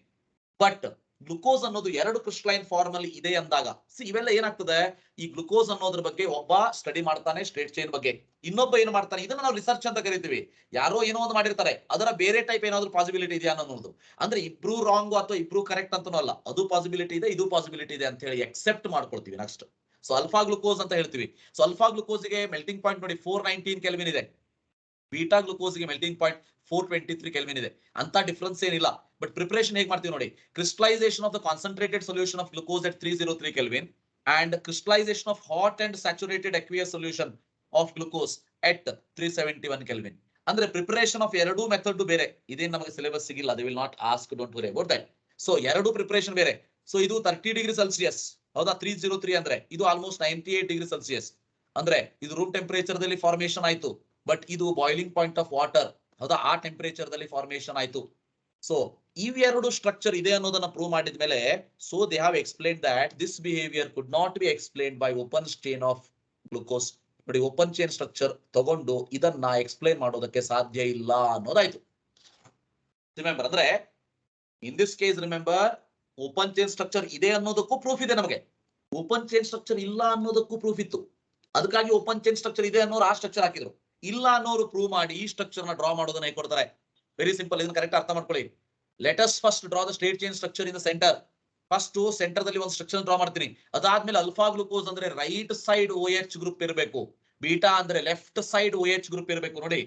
But glucose ಅನ್ನೋದು ಎರಡು crystalline form ಅಲ್ಲಿ ಇದೆ ಅಂದಾಗ ಇವೆಲ್ಲ ಏನಾಗ್ತದೆ, ಈ glucose ಅನ್ನೋದ್ರ ಬಗ್ಗೆ ಒಬ್ಬ ಸ್ಟಡಿ ಮಾಡ್ತಾನೆ ಸ್ಟ್ರೇಟ್ ಚೈನ್ ಬಗ್ಗೆ, ಇನ್ನೊಬ್ಬ ಏನು ಮಾಡ್ತಾನೆ, ಇದನ್ನ ನಾವು ರಿಸರ್ಚ್ ಅಂತ ಕರಿತೀವಿ. ಯಾರೋ ಏನೋ ಒಂದು ಮಾಡಿರ್ತಾರೆ, ಅದರ ಬೇರೆ ಟೈಪ್ ಏನಾದ್ರು ಪಾಸಿಬಿಲಿಟಿ ಇದೆಯಾ ಅನ್ನೋದು. ಅಂದ್ರೆ ಇಬ್ರು ರಾಂಗ್ ಅಥವಾ ಇಬ್ರು ಕರೆಕ್ಟ್ ಅಂತನೂ ಅಲ್ಲ, ಅದು ಪಾಸಿಬಿಲಿಟಿ ಇದೆ, ಇದು ಪಾಸಿಬಿಲಿಟಿ ಇದೆ ಅಂತ ಹೇಳಿ ಎಕ್ಸೆಪ್ಟ್ ಮಾಡ್ಕೊಳ್ತೀವಿ. ನೆಕ್ಸ್ಟ್ ಸೊ ಅಲ್ಫಾ ಗ್ಲುಕೋಸ್ ಅಂತ ಹೇಳ್ತೀವಿ. ಸೊ ಅಲ್ಫಾ ಗ್ಲುಕೋಸ್ಗೆ ಮೆಲ್ಟಿಂಗ್ ಪಾಯಿಂಟ್ ನೋಡಿ 419 ಕೆಲ್ವಿನ್ ಇದೆ, ಬೀಟಾ ಗ್ಲುಕೋಸ್ಗೆ ಮೆಲ್ಟಿಂಗ್ ಪಾಯಿಂಟ್ 423 ಕೆಲ್ವಿನ್ ಇದೆ. ಅಂತ ಡಿಫರೆನ್ಸ್ ಏನಿಲ್ಲ. ಬಟ್ ಪ್ರಿಪರೇಷನ್ ಹೇಗೆ ಮಾಡ್ತೀವಿ ನೋಡಿ, crystallisation of the concentrated solution of glucose at 303 kelvin and crystallization of hot and saturated aqueous solution of glucose at 371 kelvin. ಅಂದ್ರೆ preparation of ಎರಡು method ಬೇರೆ. ಇದೇನು ನಮಗೆ ಸಿಲೆಬಸ್ ಸಿಗಿಲ್ಲ, they will not ask, don't worry about that. So ಎರಡು preparation ಬೇರೆ. So ಇದು 30 degree Celsius, ಹೌದಾ, 303 ಅಂದ್ರೆ ಇದು ಆಲ್ಮೋಸ್ಟ್ 98 ಡಿಗ್ರಿ ಸೆಲ್ಸಿಯಸ್. ಅಂದ್ರೆ ಇದು ರೂಮ್ ಟೆಂಪರೇಚರ್ ದಲ್ಲಿ ಫಾರ್ಮೇಶನ್ ಆಯ್ತು, ಬಟ್ ಇದು ಬಾಯ್ಲಿಂಗ್ ಪಾಯಿಂಟ್ ಆಫ್ ವಾಟರ್, ಹೌದಾ, ಆ ಟೆಂಪರೇಚರ್ ದಲ್ಲಿ ಫಾರ್ಮೇಶನ್ ಆಯ್ತು. ಸೊ ಇವೆರಡು ಸ್ಟ್ರಕ್ಚರ್ ಇದೆ ಅನ್ನೋದನ್ನ ಪ್ರೂವ್ ಮಾಡಿದ್ಮೇಲೆ, so they have explain that this behaviour could not be explain by open chain of glucose. ನೋಡಿ, ಓಪನ್ ಚೈನ್ ಸ್ಟ್ರಕ್ಚರ್ ತಗೊಂಡು ಇದನ್ನ ಎಕ್ಸ್ಪ್ಲೇನ್ ಮಾಡೋದಕ್ಕೆ ಸಾಧ್ಯ ಇಲ್ಲ ಅನ್ನೋದಾಯ್ತು. ರಿಮೆಂಬರ್, ಅಂದ್ರೆ ಇನ್ this case remember, open chain structure ಇದೆ ಅನ್ನೋದಕ್ಕೂ ಪ್ರೂಫ್ ಇದೆ ನಮಗೆ, ಓಪನ್ ಚೈನ್ ಸ್ಟ್ರಕ್ಚರ್ ಇಲ್ಲ ಅನ್ನೋದಕ್ಕೂ ಪ್ರೂಫ್ ಇತ್ತು. ಅದಕ್ಕಾಗಿ ಓಪನ್ ಚೈನ್ ಸ್ಟ್ರಕ್ಚರ್ ಇದೆ ಅನ್ನೋರು ಆ ಸ್ಟ್ರಕ್ಚರ್ ಹಾಕಿದ್ರು, ಇಲ್ಲ ಅನ್ನೋರು ಪ್ರೂವ್ ಮಾಡಿ ಈ ಸ್ಟ್ರಕ್ಚರ್ ನ ಡ್ರಾ ಮಾಡೋದನ್ನ ಹೇಗೆ ಕೊಡ್ತಾರೆ. ವೆರಿ ಸಿಂಪಲ್, ಇದನ್ನ ಕರೆಕ್ಟ್ ಅರ್ಥ ಮಾಡ್ಕೊಳ್ಳಿ. Let us first draw the straight chain structure in the centre. First centre ದಲ್ಲಿ ಒಂದು ಸ್ಟ್ರಕ್ಚರ್ ಡ್ರಾ ಮಾಡ್ತೀನಿ. ಅದಾದ್ಮೇಲೆ ಅಲ್ಫಾ ಗ್ಲುಕೋಸ್ ಅಂದ್ರೆ ರೈಟ್ ಸೈಡ್ OH ಗ್ರೂಪ್ ಇರಬೇಕು, ಬೀಟಾ ಅಂದ್ರೆ ಲೆಫ್ಟ್ ಸೈಡ್ OH ಗ್ರೂಪ್ ಇರಬೇಕು. ನೋಡಿ,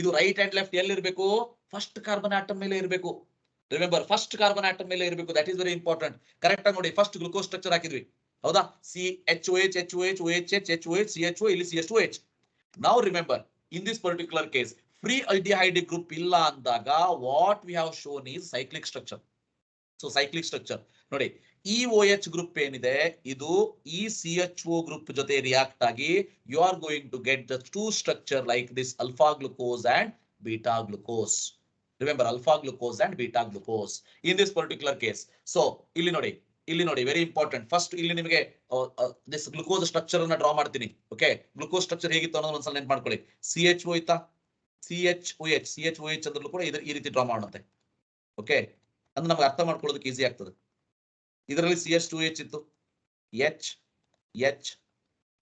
ಇದು ರೈಟ್ ಅಂಡ್ ಲೆಫ್ಟ್ ಎಲ್ಲಿ ಇರಬೇಕು, ಫಸ್ಟ್ ಕಾರ್ಬನ್ ಆಟಮ್ ಮೇಲೆ ಇರಬೇಕು. ರಿಮೆಂಬರ್, ಫಸ್ಟ್ ಕಾರ್ಬನ್ ಆಟಮ್ ಮೇಲೆ ಇರಬೇಕು, that is very important. Correct ಆಗಿ ನೋಡಿ, ಫಸ್ಟ್ ಗ್ಲುಕೋಸ್ ಸ್ಟ್ರಕ್ಚರ್ ಹಾಕಿದ್ವಿ, ಹೌದಾ, CHOH HOH OHH HOH CHO, ಇಲ್ಲಿ CH2H. Now remember, in this particular case, free aldehyde group illa andaga what we have shown is cyclic structure. So cyclic structure ನೋಡಿ, ಈ OH group ಏನಿದೆ ಇದು ಈ CHO group ಜೊತೆ react ಆಗಿ you are going to get the two structure like this alpha glucose and beta glucose. Remember, alpha glucose and beta glucose in this particular case. So ಇಲ್ಲಿ ನೋಡಿ very important. First ಇಲ್ಲಿ ನಿಮಗೆ this glucose structure ಅನ್ನ draw ಮಾಡ್ತೀನಿ. Okay, glucose structure ಹೇಗಿತ್ತು ಅನ್ನೋದು ಒಂದ್ಸಲ ನೆನ್ಪು ಮಾಡ್ಕೊಳ್ಳಿ. CHO ಇತ್ತಾ, CHOH ಅಂದ್ರೂ ಕೂಡ ಈ ರೀತಿ ಡ್ರಾ ಮಾಡೋಣಂತೆ. ಓಕೆ, ಅಂದ್ರೆ ನಮ್ಗೆ ಅರ್ಥ ಮಾಡ್ಕೊಳ್ಳೋದಕ್ಕೆ ಈಸಿ ಆಗ್ತದೆ. ಇದರಲ್ಲಿ CH2H ಇತ್ತು, H H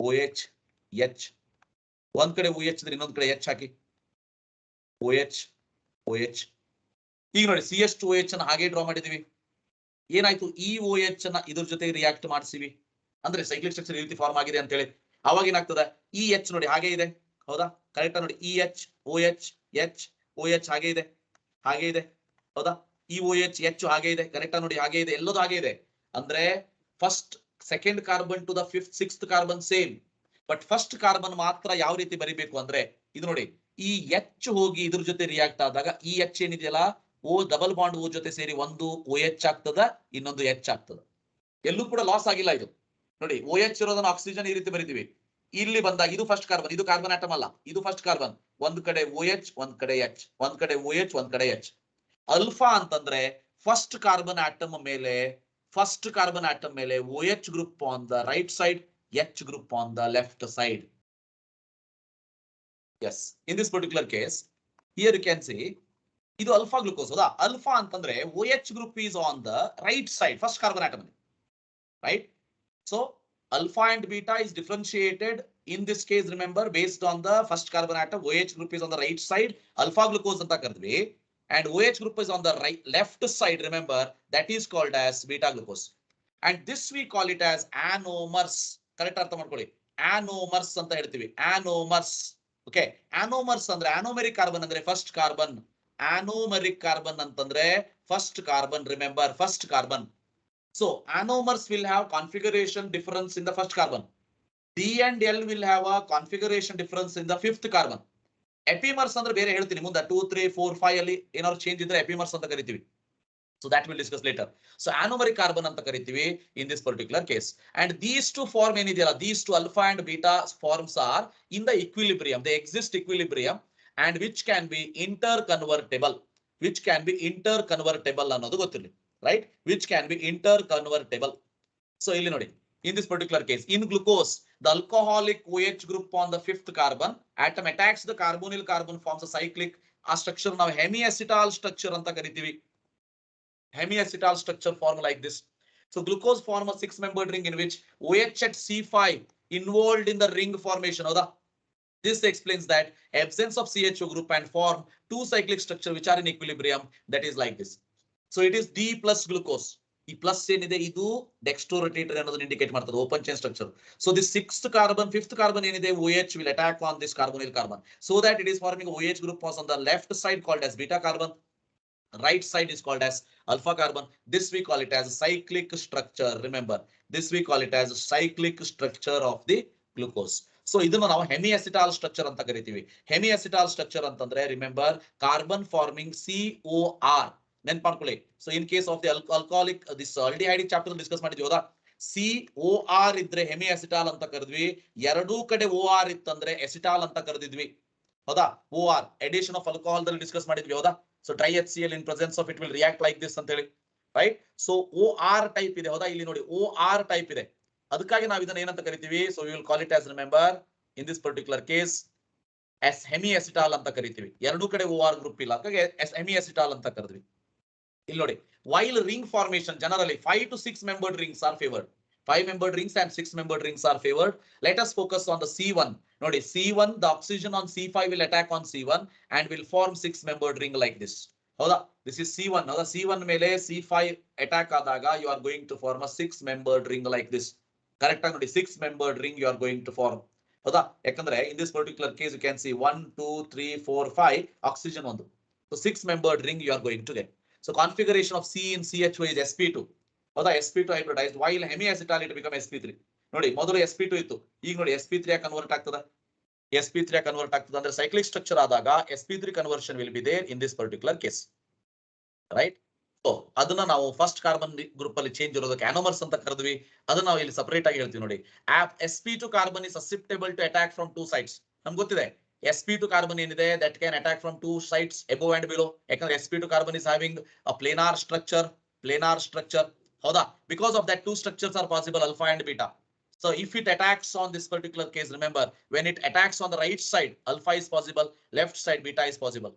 OH H, ಒಂದ್ ಕಡೆ OH ಇದ್ರೆ ಇನ್ನೊಂದ್ ಕಡೆ H ಹಾಕಿ, OH OH. ಈಗ ನೋಡಿ, CH2H ಅನ್ನ ಹಾಗೆ ಡ್ರಾ ಮಾಡಿದೀವಿ. ಏನಾಯ್ತು, ಈ OH ಅನ್ನ ಇದ್ರ ಜೊತೆ ರಿಯಾಕ್ಟ್ ಮಾಡಿಸಿವಿ, ಅಂದ್ರೆ ಸೈಕ್ಲಿಕ್ ಸ್ಟ್ರಕ್ಚರ್ ಈ ರೀತಿ ಫಾರ್ಮ್ ಆಗಿದೆ ಅಂತ ಹೇಳಿ. ಅವಾಗ ಏನಾಗ್ತದೆ, ಈ H ನೋಡಿ ಹಾಗೆ ಇದೆ, ಹೌದಾ, ಕರೆಕ್ಟ್ ನೋಡಿ, EH OH H OH ಹಾಗೆ ಇದೆ, ಹೌದಾ, ಈ OH H ಹಾಗೆ ಇದೆ, ಕರೆಕ್ಟ್ ನೋಡಿ, ಹಾಗೆ ಇದೆ, ಎಲ್ಲದೂ ಹಾಗೆ ಇದೆ. ಅಂದ್ರೆ first second carbon to the fifth sixth carbon same, but first carbon ಮಾತ್ರ ಯಾವ ರೀತಿ ಬರಿಬೇಕು ಅಂದ್ರೆ, ಇದು ನೋಡಿ, ಈ H ಹೋಗಿ ಇದ್ರ ಜೊತೆ ರಿಯಾಕ್ಟ್ ಆದಾಗ ಈ H ಏನಿದೆಯಲ್ಲ, O ಡಬಲ್ ಬಾಂಡ್ O ಜೊತೆ ಸೇರಿ ಒಂದು OH ಆಗ್ತದ, ಇನ್ನೊಂದು H ಆಗ್ತದ. ಎಲ್ಲೂ ಕೂಡ ಲಾಸ್ ಆಗಿಲ್ಲ ಇದು. ನೋಡಿ, OH ಇರೋದನ್ನ ಆಕ್ಸಿಜನ್ ಈ ರೀತಿ ಬರಿತೀವಿ. ಇಲ್ಲಿ ಬಂದಾಗ ಇದು ಫಸ್ಟ್ ಕಾರ್ಬನ್, ಇದು ಕಾರ್ಬನ್ ಆಟಮ್ ಅಲ್ಲ, ಇದು ಫಸ್ಟ್ ಕಾರ್ಬನ್. ಒಂದ್ ಕಡೆ OH, ಒಂದ್ ಕಡೆ H, ಒಂದ್ ಕಡೆ OH, ಒಂದ್ ಕಡೆ H. ಅಲ್ಫಾ ಅಂತಂದ್ರೆ ಫಸ್ಟ್ ಕಾರ್ಬನ್ ಆಟಮ್ ಮೇಲೆ OH group on the right side, H group on the left side. Yes, in this particular case, here you can see, ಇದು ಅಲ್ಫಾ ಗ್ಲುಕೋಸ್, ಹೌದಾ. ಅಲ್ಫಾ ಅಂತಂದ್ರೆ OH group is on the right side, first carbon atom, right. So alpha and beta is differentiated in this case, remember, based on the first carbon atom. OH group is on the right side, alpha glucose anta karidvi, and OH group is on the right left side, remember, that is called as beta glucose, and this we call it as anomers. Correct artha ಮಾಡ್ಕೊಳ್ಳಿ, anomers ಅಂತ ಹೇಳ್ತೀವಿ, anomers. Okay, anomers ಅಂದ್ರೆ anomeric carbon ಅಂದ್ರೆ first carbon, anomeric carbon ಅಂತಂದ್ರೆ first carbon, remember, first carbon. So anomers will have configuration difference in the first carbon. D and L will have a configuration difference in the fifth carbon. Epimers ಅಂದ್ರೆ ಬೇರೆ ಹೇಳ್ತೀನಿ ಮುಂದೆ, 2 3 4 5 ಅಲ್ಲಿ ಏನಾದ್ರು change ಇದ್ರೆ epimers ಅಂತ ಕರಿತೀವಿ. So that we'll discuss later. So anomeric carbon ಅಂತ ಕರಿತೀವಿ in this particular case. And these two form ಏನಿದೆಯಲ್ಲ, these two alpha and beta forms are in the equilibrium. They exist equilibrium and which can be interconvertible. ಅನ್ನೋದು ಗೊತ್ತಿರಲಿ, right? Which can be interconvertible. So ಇಲ್ಲಿ ನೋಡಿ, in this particular case, in glucose, the alcoholic OH group on the fifth carbon atom attacks the carbonyl carbon, forms a cyclic. ಆ structure ನಾವು hemiacetal structure ಅಂತ ಕರಿತೀವಿ. Hemiacetal structure form like this. So glucose form a 6-membered ring in which OH at C5 involved in the ring formation. This explains that absence of CHO group and form 2 cyclic structure which are in equilibrium. That is like this. So it is D plus glucose. ಈ plus ಏನಿದೆ ಇದು ಡೆಕ್ಸ್ಟ್ರೋರೋಟೇಟರಿ ಅನ್ನೋದನ್ನ indicate ಮಾಡ್ತದೆ open chain structure. So the 6th carbon 5th carbon ಏನಿದೆ OH will attack on this carbonyl carbon so that it is forming OH group was on the left side called as beta carbon, right side is called as alpha carbon. This we call it as cyclic structure. Remember, this we call it as cyclic structure of the glucose. So ಇದನ್ನು ನಾವು hemiacetal structure ಅಂತ ಕರಿತೀವಿ. Hemiacetal structure ಅಂತಂದ್ರೆ remember carbon forming COR ನೆನ್ಪು ಮಾಡ್ಕೊಳ್ಳಿ. So in case of the alcoholic this aldehydic chapter discuss ಮಾಡಿದ್ವಿ ಹೌದಾ. COR ಇದ್ರೆ ಹೆಮಿಅಸಿಟಾಲ್ ಅಂತ ಕರೆದ್ವಿ, ಎರಡೂ ಕಡೆ OR ಇತ್ತಂದ್ರೆ ಎಸಿಟಾಲ್ ಅಂತ ಕರೆದಿದ್ವಿ ಹೌದಾ. OR ಅಡಿಷನ್ ಆಫ್ ಆಲ್ಕೋಹಾಲ್ ದಲ್ಲಿ ಡಿಸ್ಕಸ್ ಮಾಡಿದ್ವಿ ಹೌದಾ. So try HCl in presence of it will react like this ಅಂತ ಹೇಳಿ ರೈಟ್. ಸೊ OR ಟೈಪ್ ಇದೆ ಹೌದಾ, ಇಲ್ಲಿ ನೋಡಿ OR ಟೈಪ್ ಇದೆ, ಅದಕ್ಕಾಗಿ ನಾವು ಇದನ್ನ ಏನಂತ ಕರಿತೀವಿ. So we will call it as remember in this particular case as hemiacetal ಅಂತ ಕರಿತೀವಿ. ಎರಡೂ ಕಡೆ OR ಗ್ರೂಪ್ ಇಲ್ಲ, ಹಾಗಾಗಿ ಹೆಮಿಅಸಿಟಾಲ್ ಅಂತ ಕರೆದ್ವಿ. ಇಲ್ಲಿ ನೋಡಿ, while ring formation generally 5 to 6 membered rings are favored. 5 membered rings and 6 membered rings are favored. Let us focus on the C1. ನೋಡಿ C1, the oxygen on C5 will attack on C1 and will form 6 membered ring like this. ಹೌದಾ, this is C1. ಹೌದಾ, C1 ಮೇಲೆ C5 attack ಆದಾಗ you are going to form a 6 membered ring like this. Correct ಆಗಿ ನೋಡಿ, 6 membered ring you are going to form. ಹೌದಾ, ಯಾಕಂದ್ರೆ in this particular case you can see 1 2 3 4 5 oxygen ಒಂದು. So 6 membered ring you are going to get. So configuration of C in CHO is sp2. ಹೌದಾ, sp2 hybridized while hemiacetal it become sp3. ನೋಡಿ, ಮೊದಲು sp2 ಇತ್ತು, ಈಗ ನೋಡಿ sp3 convert ಆಗ್ತದ. sp3 convert ಆಗ್ತದ ಅಂದ್ರೆ ಸೈಕ್ಲಿಕ್ ಸ್ಟ್ರಕ್ಚರ್ ಆದಾಗ sp3 conversion will be there in this particular case right. So ಅದನ್ನ ನಾವು ಫಸ್ಟ್ ಕಾರ್ಬನ್ ಗ್ರೂಪ್ ಅಲ್ಲಿ ಚೇಂಜ್ ಇರೋದಕ್ಕೆ ಆನೋಮರ್ಸ್ ಅಂತ ಕರೆದ್ವಿ. ಅದನ್ನ ನಾವು ಇಲ್ಲಿ ಸಪರೇಟ್ ಆಗಿ ಹೇಳ್ತೀವಿ ನೋಡಿ. sp2 carbon is susceptible to attack from 2 sides. ನಮ್ಗೆ ಗೊತ್ತಿದೆ sp2 carbon ಏನಿದೆ that can attack from 2 sides above and below. ಯಾಕಂದ್ರೆ sp2 carbon is having a planar structure ಹೌದಾ. because of that 2 structures are possible, alpha and beta. So if it attacks on this particular case, remember when it attacks on the right side alpha is possible, left side beta is possible.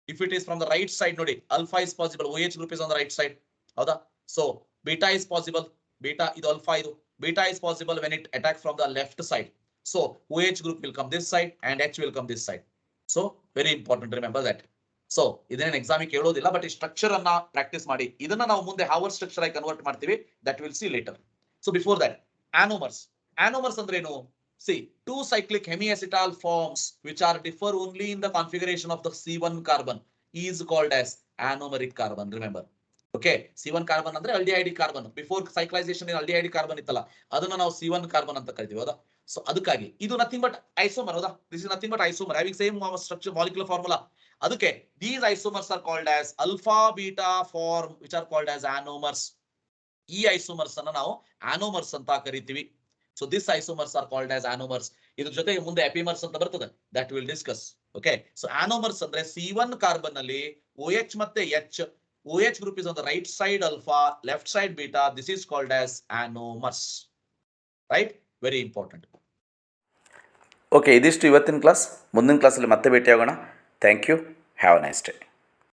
If it is from the right side nodi alpha is possible, OH group is on the right side hauda. So beta is possible, beta idu alpha idu beta is possible when it attacks from the left side. So OH group will come this side and H will come this side. So very important, remember that. So ಇದನ್ನ exam ಗೆ ಕೇಳೋದಿಲ್ಲ, but ಈ structure ಅನ್ನ practice ಮಾಡಿ. ಇದನ್ನ ನಾವು ಮುಂದೆ Haworth structure ಆಗಿ ಕನ್ವರ್ಟ್ ಮಾಡ್ತೀವಿ, that will see later. So before that anomers ಅಂದ್ರೆ ಏನು? See, 2 cyclic hemiacetal forms which are differ only in the configuration of the C1 carbon is called as anomeric carbon. Remember, okay, C1 carbon ಅಂದ್ರೆ aldehyde carbon. Before cyclization in aldehyde carbon ಇತ್ತಲ್ಲ, ಅದನ್ನ ನಾವು C1 carbon ಅಂತ ಕರಿತೀವಿ ಹೌದಾ. So ಅದಕ್ಕಾಗಿ ಇದು nothing but isomer ಹೌದಾ. This is nothing but isomer having same structure molecular formula. ಅದಕ್ಕೆ these isomers are called as alpha beta form which are called as anomers. ಈ ಐಸೋಮರ್ಸ್ ಅನ್ನ ನಾವು ಆನೋಮರ್ಸ್ ಅಂತ ಕರಿತೀವಿ. So this isomers are called as anomers. ಇದ್ರ ಜೊತೆಗೆ ಮುಂದೆ ಎಪಿಮರ್ಸ್ ಅಂತ ಬರ್ತದೆ, that will discuss. Okay, so anomers ಅಂದ್ರೆ C1 carbon ನಲ್ಲಿ OH ಮತ್ತೆ H, OH group is on the right side alpha, left side beta. This is called as anomers. Right? Very important.
Okay, ಇದಿಷ್ಟು ಇವತ್ತಿನ ಕ್ಲಾಸ್. ಮುಂದಿನ ಕ್ಲಾಸಲ್ಲಿ ಮತ್ತೆ ಭೇಟಿಯಾಗೋಣ. Thank you. Have a nice day.